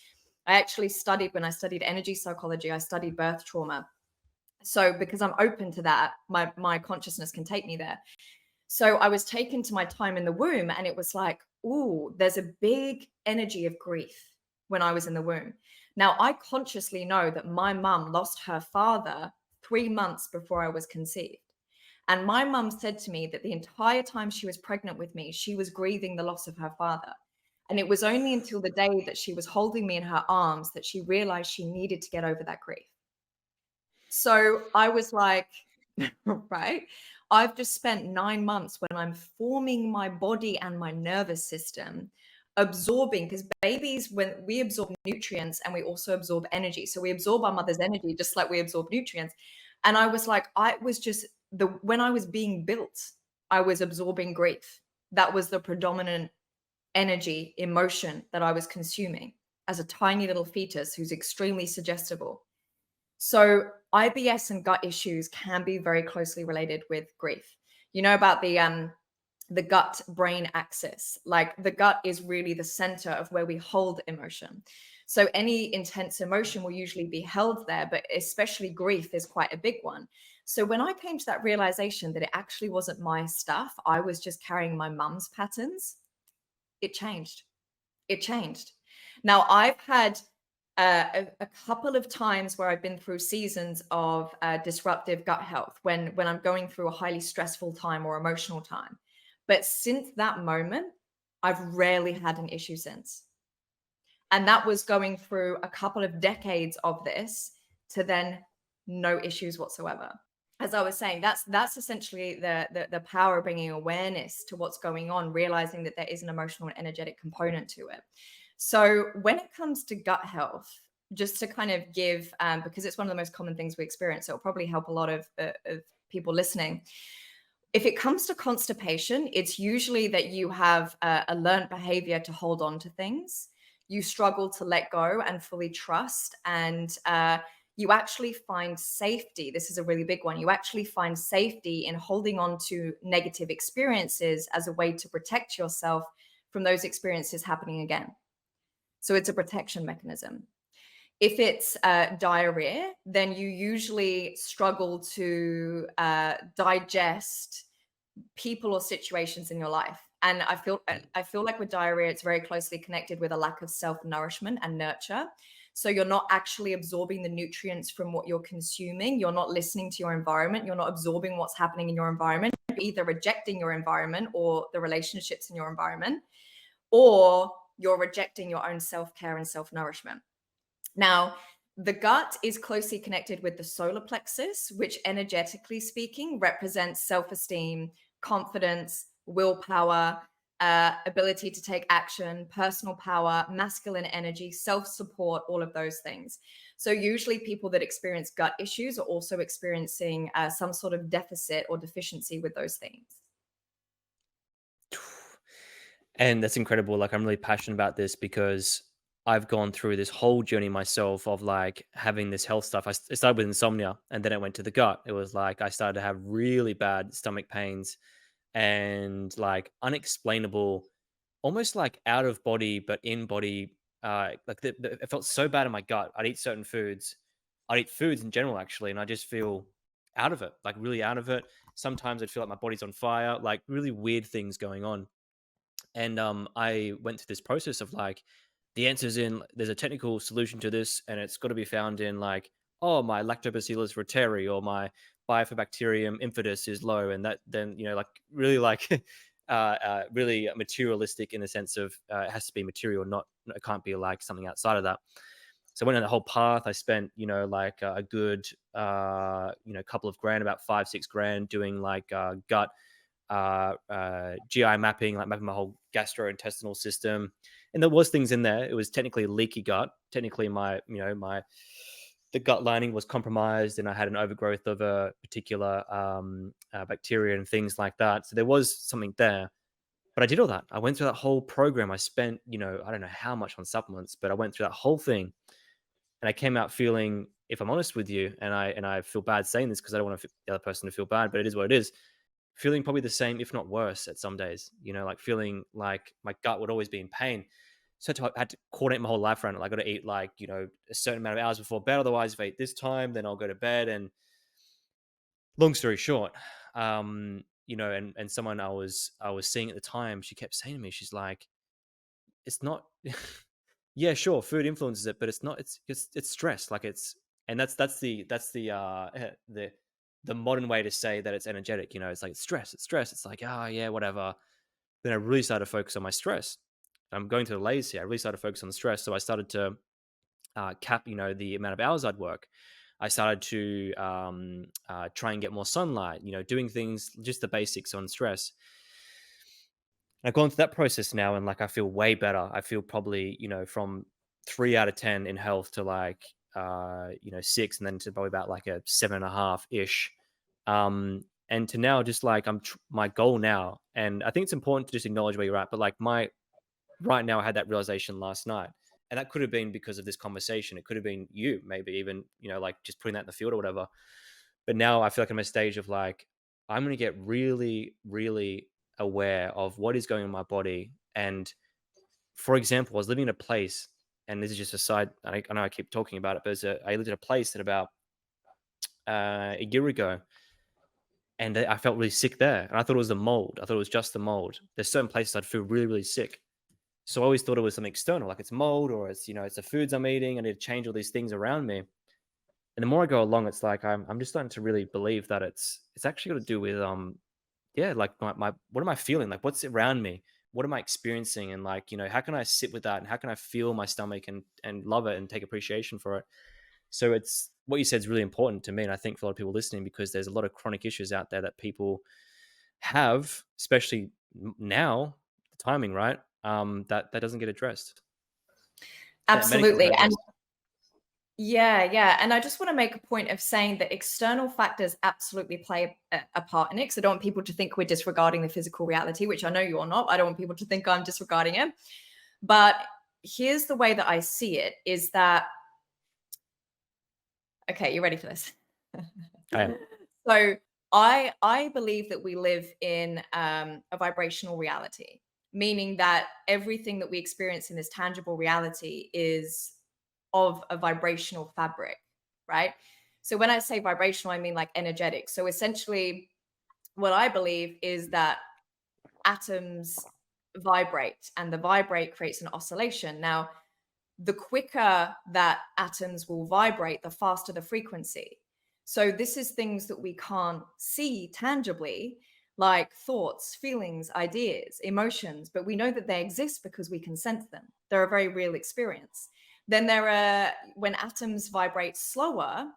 I actually studied, when I studied energy psychology, I studied birth trauma. So because I'm open to that, my consciousness can take me there. So I was taken to my time in the womb and it was like, ooh, there's a big energy of grief when I was in the womb. Now, I consciously know that my mum lost her father 3 months before I was conceived. And my mum said to me that the entire time she was pregnant with me, she was grieving the loss of her father. And it was only until the day that she was holding me in her arms that she realized she needed to get over that grief. So I was like, right, I've just spent 9 months when I'm forming my body and my nervous system, absorbing, because babies, when we absorb nutrients and we also absorb energy. So we absorb our mother's energy just like we absorb nutrients. And I was like, I was just when I was being built, I was absorbing grief. That was the predominant energy, emotion that I was consuming as a tiny little fetus who's extremely suggestible. So IBS and gut issues can be very closely related with grief. You know about the gut brain axis. Like, the gut is really the center of where we hold emotion. So any intense emotion will usually be held there, but especially grief is quite a big one. So when I came to that realization that it actually wasn't my stuff, I was just carrying my mum's patterns, it changed. It changed. Now, I've had a couple of times where I've been through seasons of disruptive gut health when I'm going through a highly stressful time or emotional time. But since that moment, I've rarely had an issue since. And that was going through a couple of decades of this to then no issues whatsoever. As I was saying, that's essentially the power of bringing awareness to what's going on, realizing that there is an emotional and energetic component to it. So when it comes to gut health, just to kind of give, because it's one of the most common things we experience, so it'll probably help a lot of people listening. If it comes to constipation, it's usually that you have a learned behavior to hold on to things. You struggle to let go and fully trust, and you actually find safety. This is a really big one. You actually find safety in holding on to negative experiences as a way to protect yourself from those experiences happening again. So it's a protection mechanism. If it's diarrhea, then you usually struggle to digest people or situations in your life. And I feel like with diarrhea, it's very closely connected with a lack of self-nourishment and nurture. So you're not actually absorbing the nutrients from what you're consuming. You're not listening to your environment. You're not absorbing what's happening in your environment. You're either rejecting your environment or the relationships in your environment, or you're rejecting your own self-care and self-nourishment. Now, the gut is closely connected with the solar plexus, which energetically speaking represents self esteem, confidence, willpower, ability to take action, personal power, masculine energy, self support, all of those things. So, usually, people that experience gut issues are also experiencing some sort of deficit or deficiency with those things. And that's incredible. Like, I'm really passionate about this because I've gone through this whole journey myself of like having this health stuff. It started with insomnia and then it went to the gut. It was like I started to have really bad stomach pains and like unexplainable, almost like out of body, but in body. It felt so bad in my gut. I'd eat certain foods, I'd eat foods in general, actually, and I just feel out of it, like really out of it. Sometimes I'd feel like my body's on fire, like really weird things going on. And I went through this process of like the answers in there's a technical solution to this, and it's got to be found in like, oh, my lactobacillus reuteri or my bifidobacterium infidus is low, and that then like really like really materialistic in the sense of it has to be material, not it can't be like something outside of that. So I went on the whole path. I spent like a good couple of grand, about 5-6 grand, doing like gut GI mapping, like mapping my whole gastrointestinal system. And there was things in there. It was technically leaky gut. Technically, my the gut lining was compromised, and I had an overgrowth of a particular bacteria and things like that. So there was something there. But I did all that. I went through that whole program. I spent, I don't know how much on supplements, but I went through that whole thing, and I came out feeling, if I'm honest with you, and I feel bad saying this because I don't want the other person to feel bad, but it is what it is, feeling probably the same, if not worse, at some days. Like feeling like my gut would always be in pain. So I had to coordinate my whole life around it. Like, I got to eat like a certain amount of hours before bed. Otherwise, if I eat this time, then I'll go to bed. And long story short, and someone I was seeing at the time, she kept saying to me, she's like, "It's not." Yeah, sure, food influences it, but it's not. It's stress. Like and that's the the modern way to say that it's energetic. It's like it's stress. It's stress. It's like, yeah, whatever. Then I really started to focus on my stress. I'm going to the layers here. I really started to focus on the stress. So I started to cap, the amount of hours I'd work. I started to try and get more sunlight. Doing things, just the basics on stress. I've gone through that process now, and like I feel way better. I feel probably from 3 out of 10 in health to like 6, and then to probably about like a 7.5 ish. And to now, just like my goal now, and I think it's important to just acknowledge where you're at. But like my right now, I had that realization last night, and that could have been because of this conversation. It could have been you, maybe even like just putting that in the field or whatever. But now I feel like I'm at a stage of like, I'm going to get really, really aware of what is going on in my body. And for example, I was living in a place, and this is just a side, I know I keep talking about it, but I lived in a place that about a year ago, and I felt really sick there. And I thought it was the mold. I thought it was just the mold. There's certain places I'd feel really, really sick. So I always thought it was something external, like it's mold, or it's the foods I'm eating. I need to change all these things around me. And the more I go along, it's like I'm just starting to really believe that it's actually got to do with yeah, like my what am I feeling? Like what's around me? What am I experiencing? And like, how can I sit with that and how can I feel my stomach and love it and take appreciation for it? So it's what you said is really important to me. And I think for a lot of people listening, because there's a lot of chronic issues out there that people have, especially now, the timing, right? That doesn't get addressed. That medically is Absolutely. not And addressed. yeah, yeah. And I just want to make a point of saying that external factors absolutely play a part in it. So I don't want people to think we're disregarding the physical reality, which I know you're not. I don't want people to think I'm disregarding it. But here's the way that I see it is that, okay, you ready for this? I am. So I believe that we live in a vibrational reality, meaning that everything that we experience in this tangible reality is of a vibrational fabric, right? So when I say vibrational, I mean like energetic. So essentially, what I believe is that atoms vibrate, and the vibrate creates an oscillation. Now, the quicker that atoms will vibrate, the faster the frequency. So this is things that we can't see tangibly, like thoughts, feelings, ideas, emotions, but we know that they exist because we can sense them. They're a very real experience. Then there are, when atoms vibrate slower,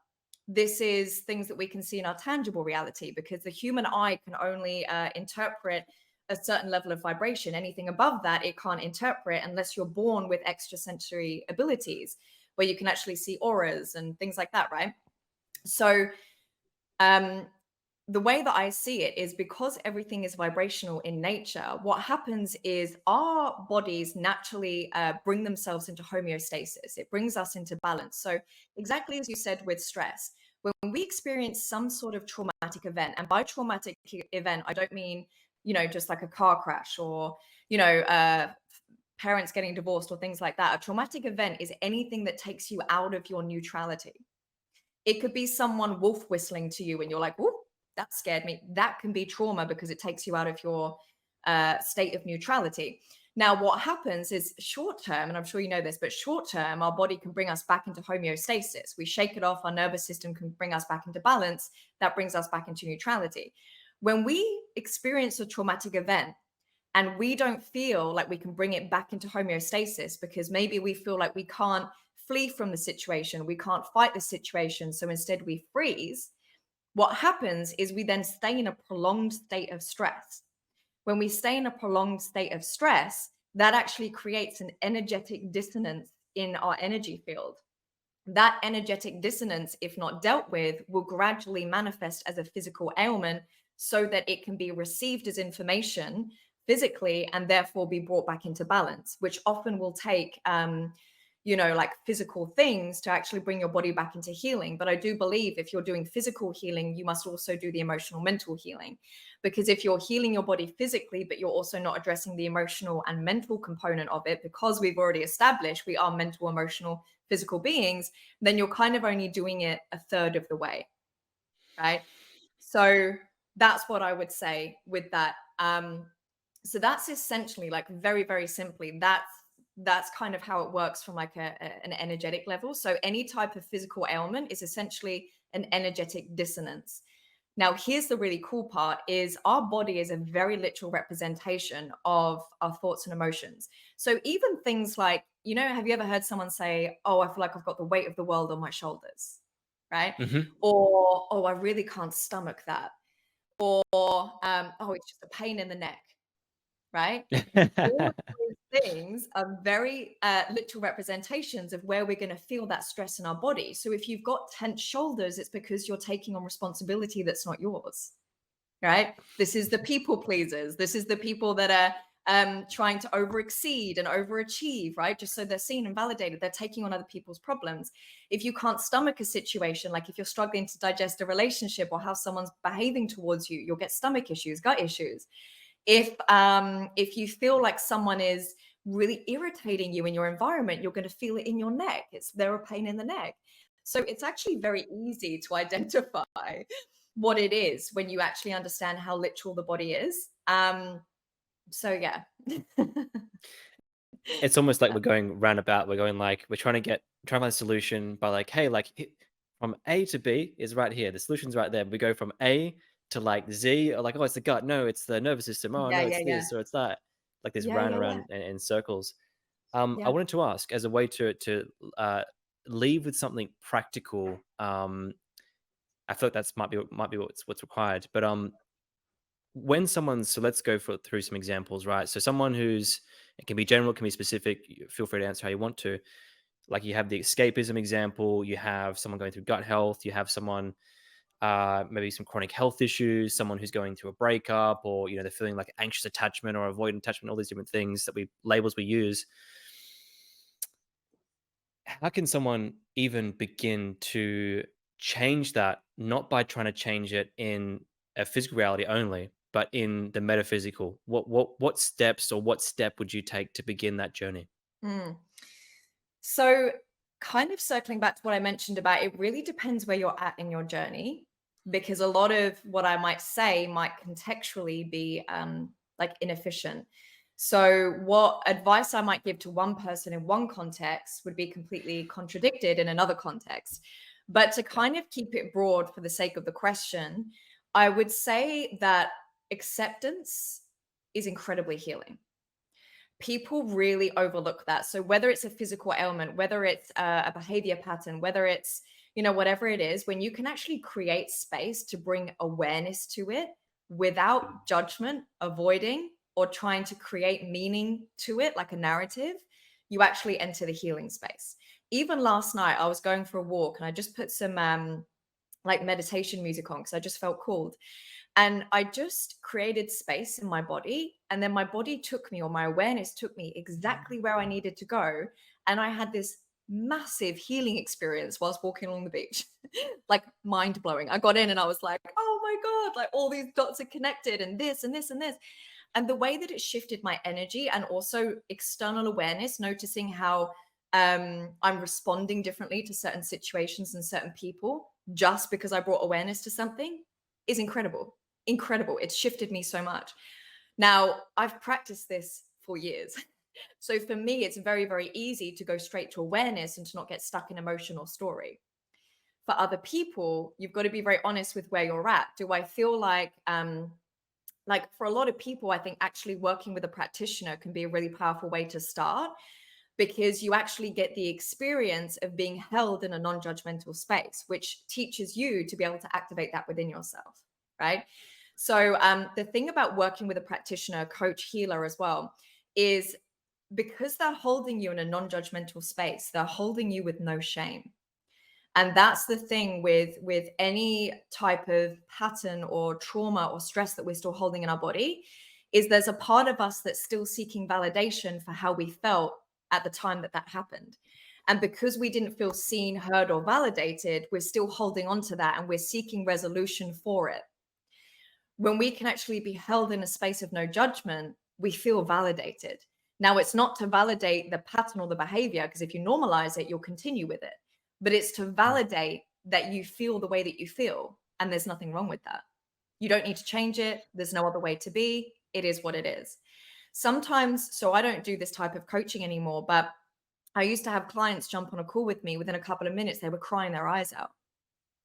this is things that we can see in our tangible reality because the human eye can only interpret a certain level of vibration. Anything above that, it can't interpret unless you're born with extrasensory abilities where you can actually see auras and things like that, right? So, um, the way that I see it is because everything is vibrational in nature, what happens is our bodies naturally bring themselves into homeostasis. It brings us into balance. So, exactly as you said with stress, when we experience some sort of traumatic event, and by traumatic event, I don't mean, just like a car crash or, parents getting divorced or things like that. A traumatic event is anything that takes you out of your neutrality. It could be someone wolf whistling to you and you're like, "Whoop, that scared me." That can be trauma because it takes you out of your state of neutrality. Now, what happens is short term, and I'm sure you know this, but short term, our body can bring us back into homeostasis. We shake it off, our nervous system can bring us back into balance. That brings us back into neutrality. When we experience a traumatic event, and we don't feel like we can bring it back into homeostasis because maybe we feel like we can't flee from the situation, we can't fight the situation, so instead we freeze. What happens is we then stay in a prolonged state of stress. When we stay in a prolonged state of stress, that actually creates an energetic dissonance in our energy field. That energetic dissonance, if not dealt with, will gradually manifest as a physical ailment so that it can be received as information physically and therefore be brought back into balance, which often will take like physical things to actually bring your body back into healing. But I do believe if you're doing physical healing, you must also do the emotional mental healing. Because if you're healing your body physically, but you're also not addressing the emotional and mental component of it, because we've already established we are mental, emotional, physical beings, then you're kind of only doing it a third of the way, right? So that's what I would say with that. So that's essentially, like, very, very simply, that's kind of how it works from like an energetic level. So any type of physical ailment is essentially an energetic dissonance. Now, here's the really cool part is our body is a very literal representation of our thoughts and emotions. So even things like, have you ever heard someone say, "Oh, I feel like I've got the weight of the world on my shoulders," right? Hmm. Or, "Oh, I really can't stomach that." Or, "Oh, it's just a pain in the neck," right? All of those things are very literal representations of where we're going to feel that stress in our body. So if you've got tense shoulders, it's because you're taking on responsibility that's not yours, right? This is the people pleasers. This is the people that are trying to overexceed and overachieve, right? Just so they're seen and validated. They're taking on other people's problems. If you can't stomach a situation, like if you're struggling to digest a relationship or how someone's behaving towards you, you'll get stomach issues, gut issues. If you feel like someone is really irritating you in your environment, you're going to feel it in your neck. They're a pain in the neck. So it's actually very easy to identify what it is when you actually understand how literal the body is. So yeah. It's almost like we're going roundabout. We're going like we're trying to find a solution by like, hey, like from A to B is right here. The solution's right there. We go from A to like Z, or like, oh, it's the gut. No, it's the nervous system. Oh, Yeah, no, yeah, it's yeah. this or it's that. Like this Yeah, round yeah, and yeah. round in circles. I Yeah. wanted to ask, as a way to uh, leave with something practical. I feel like that's might be what's required. But when someone, so let's go through some examples, right? So someone who's, it can be general, it can be specific. Feel free to answer how you want to. Like you have the escapism example, you have someone going through gut health, you have someone maybe some chronic health issues, someone who's going through a breakup, or they're feeling like anxious attachment or avoidant attachment, all these different things that we labels we use. How can someone even begin to change that, not by trying to change it in a physical reality only, but in the metaphysical? What steps, or what step would you take to begin that journey? Mm. So, kind of circling back to what I mentioned about it really depends where you're at in your journey, because a lot of what I might say might contextually be like inefficient. So, what advice I might give to one person in one context would be completely contradicted in another context. But to kind of keep it broad for the sake of the question, I would say that acceptance is incredibly healing. People really overlook that. So whether it's a physical ailment, whether it's a behavior pattern, whether it's, whatever it is, when you can actually create space to bring awareness to it without judgment, avoiding, or trying to create meaning to it like a narrative, you actually enter the healing space. Even last night, I was going for a walk and I just put some like meditation music on because I just felt called. And I just created space in my body. And then my body took me, or my awareness took me exactly where I needed to go. And I had this massive healing experience whilst walking along the beach, like mind blowing. I got in and I was like, oh my God, like all these dots are connected, and this and this and this. And the way that it shifted my energy, and also external awareness, noticing how I'm responding differently to certain situations and certain people just because I brought awareness to something, is incredible. Incredible. It's shifted me so much. Now, I've practiced this for years. So for me, it's very, very easy to go straight to awareness and to not get stuck in emotion or story. For other people, you've got to be very honest with where you're at. Do I feel like for a lot of people, I think actually working with a practitioner can be a really powerful way to start, because you actually get the experience of being held in a non-judgmental space, which teaches you to be able to activate that within yourself, right? So the thing about working with a practitioner, coach, healer as well, is because they're holding you in a non-judgmental space, they're holding you with no shame. And that's the thing with any type of pattern or trauma or stress that we're still holding in our body, is there's a part of us that's still seeking validation for how we felt at the time that that happened. And because we didn't feel seen, heard, or validated, we're still holding on to that and we're seeking resolution for it. When we can actually be held in a space of no judgment, we feel validated. Now, it's not to validate the pattern or the behavior, because if you normalize it, you'll continue with it. But it's to Mm. validate that you feel the way that you feel. And there's nothing wrong with that. You don't need to change it. There's no other way to be. It is what it is. Sometimes, so I don't do this type of coaching anymore, but I used to have clients jump on a call with me. Within a couple of minutes, they were crying their eyes out.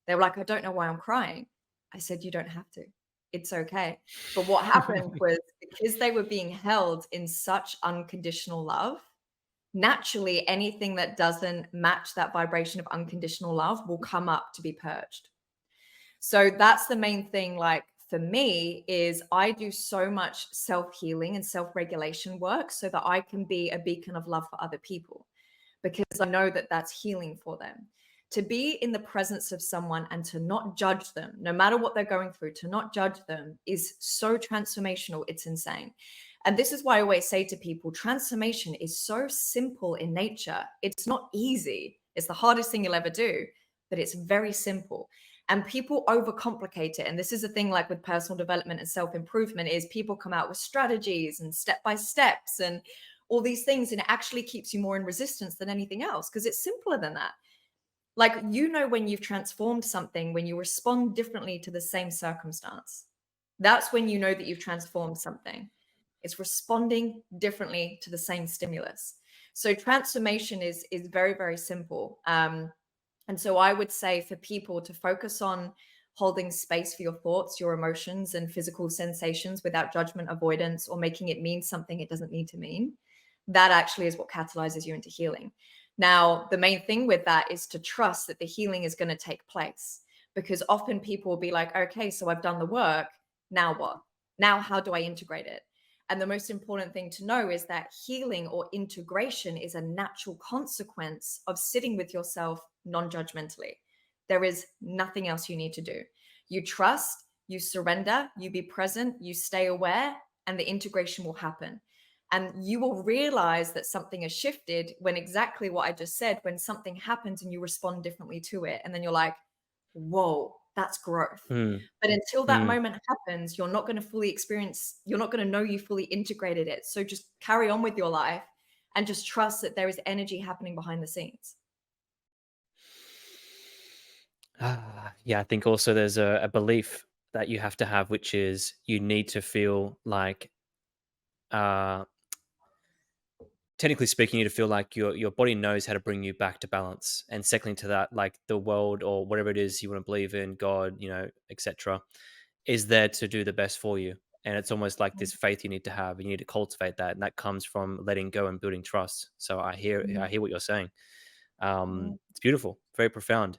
They were like, I don't know why I'm crying. I said, you don't have to. It's okay. But what happened was, because they were being held in such unconditional love, naturally anything that doesn't match that vibration of unconditional love will come up to be purged. So that's the main thing. Like for me, is I do so much self-healing and self-regulation work so that I can be a beacon of love for other people, because I know that that's healing for them. To be in the presence of someone and to not judge them, no matter what they're going through, to not judge them is so transformational. It's insane. And this is why I always say to people, transformation is so simple in nature. It's not easy. It's the hardest thing you'll ever do, but it's very simple. And people overcomplicate it. And this is the thing, like with personal development and self-improvement, is people come out with strategies and step by steps and all these things, and it actually keeps you more in resistance than anything else, because it's simpler than that. Like, when you've transformed something, when you respond differently to the same circumstance, that's when you know that you've transformed something. It's responding differently to the same stimulus. So transformation is very, very simple. And so I would say for people to focus on holding space for your thoughts, your emotions, and physical sensations without judgment, avoidance, or making it mean something it doesn't need to mean. That actually is what catalyzes you into healing. Now, the main thing with that is to trust that the healing is going to take place, because often people will be like, okay, so I've done the work. Now what? Now, how do I integrate it? And the most important thing to know is that healing or integration is a natural consequence of sitting with yourself non judgmentally. There is nothing else you need to do. You trust, you surrender, you be present, you stay aware, and the integration will happen. And you will realize that something has shifted when exactly what I just said, when something happens and you respond differently to it. And then you're like, whoa, that's growth. Mm, But until that mm. moment happens, you're not going to fully experience, you're not going to know you fully integrated it. So just carry on with your life and just trust that there is energy happening behind the scenes. Yeah, I think also there's a belief that you have to have, which is you need to feel like, uh, technically speaking, you need to feel like your body knows how to bring you back to balance. And secondly to that, like the world or whatever it is you want to believe in, God, etc., is there to do the best for you. And it's almost like this faith you need to have. You need to cultivate that, and that comes from letting go and building trust. So I Mhm. hear what you're saying. Yeah. It's beautiful, very profound.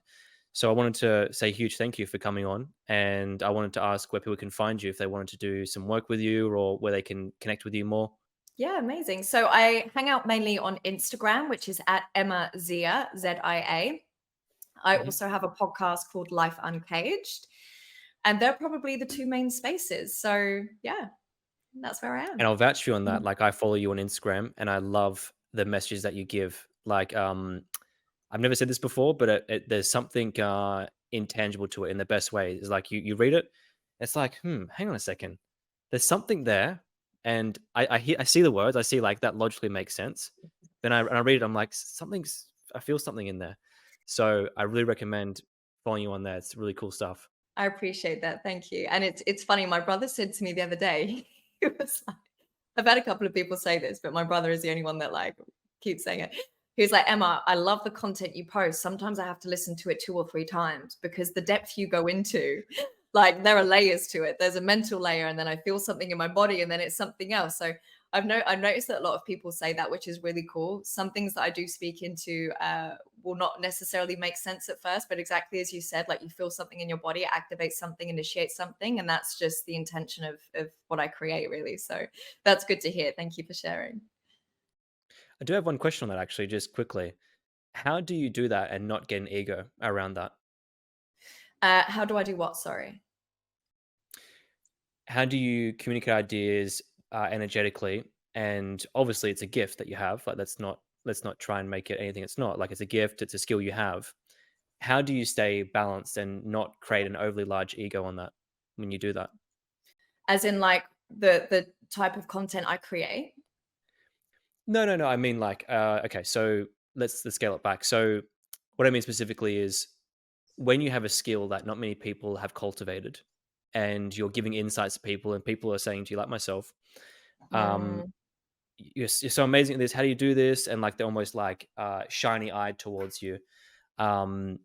So I wanted to say a huge thank you for coming on, and I wanted to ask where people can find you if they wanted to do some work with you or where they can connect with you more. Yeah, amazing. So I hang out mainly on Instagram, which is at Emma Zia, ZIA. I Mhm. also have a podcast called Life Uncaged, and they're probably the two main spaces. So yeah, that's where I And am. I'll vouch for you on that. Mhm. Like I follow you on Instagram, and I love the messages that you give. Like I've never said this before, but there's something intangible to it in the best way. It's like you read it, it's like, hang on a second, there's something there, and I see the words, I see like that logically makes sense. Then I read it, I'm like, something's, I feel something in there. So I really recommend following you on there. It's really cool stuff. I appreciate that. Thank you. And it's funny. My brother said to me the other day, he was like, I've had a couple of people say this, but my brother is the only one that like keeps saying it. He was like, Emma, I love the content you post. Sometimes I have to listen to it 2 or 3 times because the depth you go into, like there are layers to it. There's a mental layer, and then I feel something in my body, and then it's something else. So I've noticed that a lot of people say that, which is really cool. Some things that I do speak into will not necessarily make sense at first, but exactly as you said, like you feel something in your body, it activates something, initiates something, and that's just the intention of what I create, really. So that's good to hear. Thank you for sharing. I do have one question on that actually, just quickly. How do you do that and not get an ego around that? How do I do what? Sorry. How do you communicate ideas energetically? And obviously, it's a gift that you have. Like, let's not try and make it anything it's not. Like, it's a gift. It's a skill you have. How do you stay balanced and not create an overly large ego on that when you do that? As in, like the type of content I create. No, no, no. I mean, like, okay. So let's scale it back. So what I mean specifically is when you have a skill that not many people have cultivated, and you're giving insights to people, and people are saying to you, like myself, um, Mm, you're so amazing at this. How do you do this? And like they're almost like shiny eyed towards you. Um,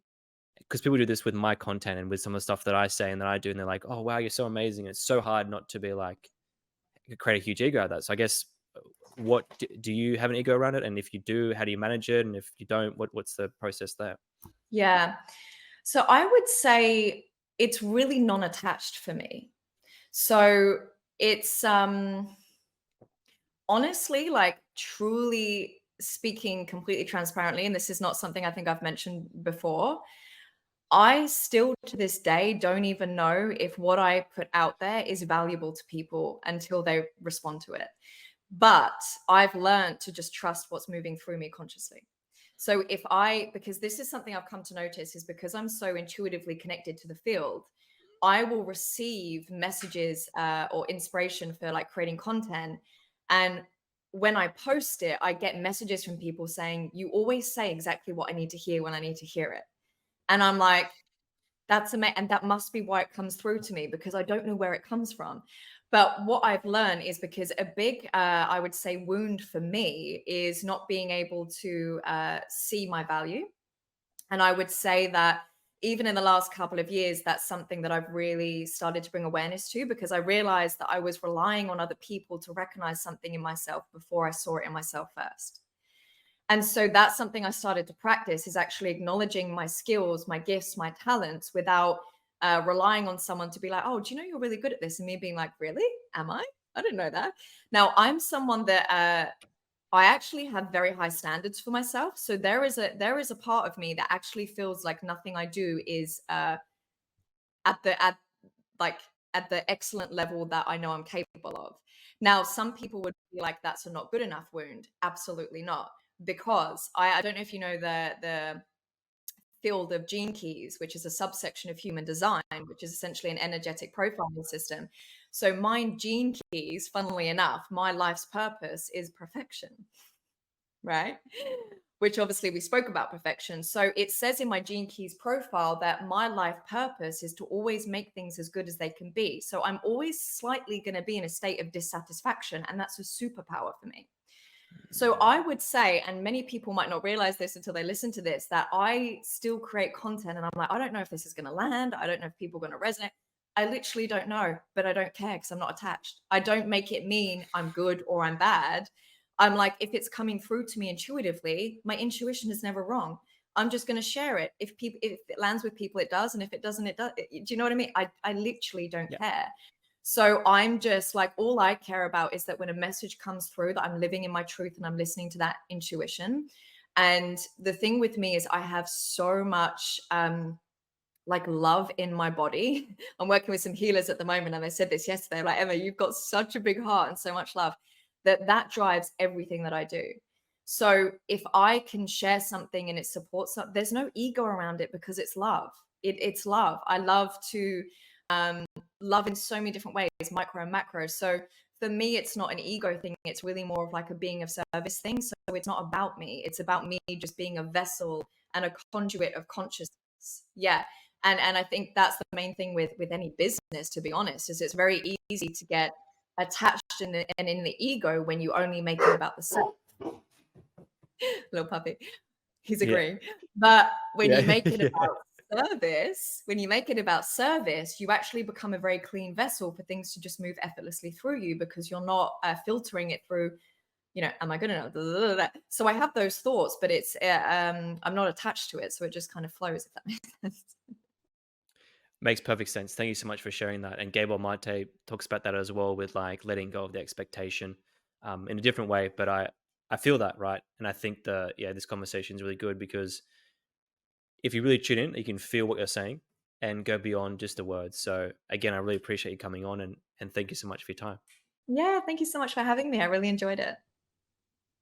because people do this with my content and with some of the stuff that I say and that I do, and they're like, "Oh wow, you're so amazing." It's so hard not to be like create a huge ego out of that. So I guess, what do you have an ego around it? And if you do, how do you manage it? And if you don't, what's the process there? yeah. So I would say it's really non-attached for me. So it's honestly, like truly speaking completely transparently, and this is not something I think I've mentioned before. I still to this day don't even know if what I put out there is valuable to people until they respond to it. But I've learned to just trust what's moving through me consciously. So if I, because this is something I've come to notice, is because I'm so intuitively connected to the field, I will receive messages or inspiration for like creating content. And when I post it, I get messages from people saying, you always say exactly what I need to hear when I need to hear it. And I'm like, that's amazing, and that must be why it comes through to me because I don't know where it comes from. But what I've learned is because a big, I would say, wound for me is not being able to see my value. And I would say that even in the last couple of years, that's something that I've really started to bring awareness to, because I realized that I was relying on other people to recognize something in myself before I saw it in myself first. And so that's something I started to practice, is actually acknowledging my skills, my gifts, my talents without relying on someone to be like, oh, do you know you're really good at this? And me being like, really? Am I? I didn't know that. Now, I'm someone that I actually have very high standards for myself. So there is a part of me that actually feels like nothing I do is at the at like at the excellent level that I know I'm capable of. Now, some people would be like, that's a not good enough wound. Absolutely not. Because I don't know if you know the field of gene keys, which is a subsection of human design, which is essentially an energetic profiling system. So my gene keys, funnily enough, my life's purpose is perfection, right? Which obviously we spoke about perfection. So it says in my Gene Keys profile that my life purpose is to always make things as good as they can be. So I'm always slightly going to be in a state of dissatisfaction, and that's a superpower for me. So I would say, and many people might not realize this until they listen to this, that I still create content and I'm like, I don't know if this is going to land. I don't know if people are going to resonate. I literally don't know, but I don't care because I'm not attached. I don't make it mean I'm good or I'm bad. I'm like, if it's coming through to me intuitively, my intuition is never wrong. I'm just going to share it. If it lands with people, it does. And if it doesn't, it does. Do you know what I mean? I literally don't Yeah. care. So I'm just like, all I care about is that when a message comes through, that I'm living in my truth and I'm listening to that intuition. And the thing with me is I have so much like love in my body. I'm working with some healers at the moment, and they said this yesterday. Like, Emma, you've got such a big heart and so much love that drives everything that I do. So if I can share something and it supports something, there's no ego around it because it's love. It's love. I love to love in so many different ways, micro and macro. So for me, it's not an ego thing. It's really more of like a being of service thing. So it's not about me. It's about me just being a vessel and a conduit of consciousness. Yeah. And I think that's the main thing with any business, to be honest, is it's very easy to get attached and in the ego when you only make it about the self. Little puppy, he's Yeah. agreeing. But when Yeah. you make it Yeah. about service, when you make it about service, you actually become a very clean vessel for things to just move effortlessly through you, because you're not filtering it through, am I good enough? So I have those thoughts, but it's I'm not attached to it, so it just kind of flows, if that makes sense. Makes perfect sense. Thank you so much for sharing that. And Gabor Mate talks about that as well, with like letting go of the expectation in a different way. But I feel that, right. And I think this conversation is really good because if you really tune in, you can feel what you're saying and go beyond just the words. So again, I really appreciate you coming on, and thank you so much for your time. Yeah, thank you so much for having me. I really enjoyed it.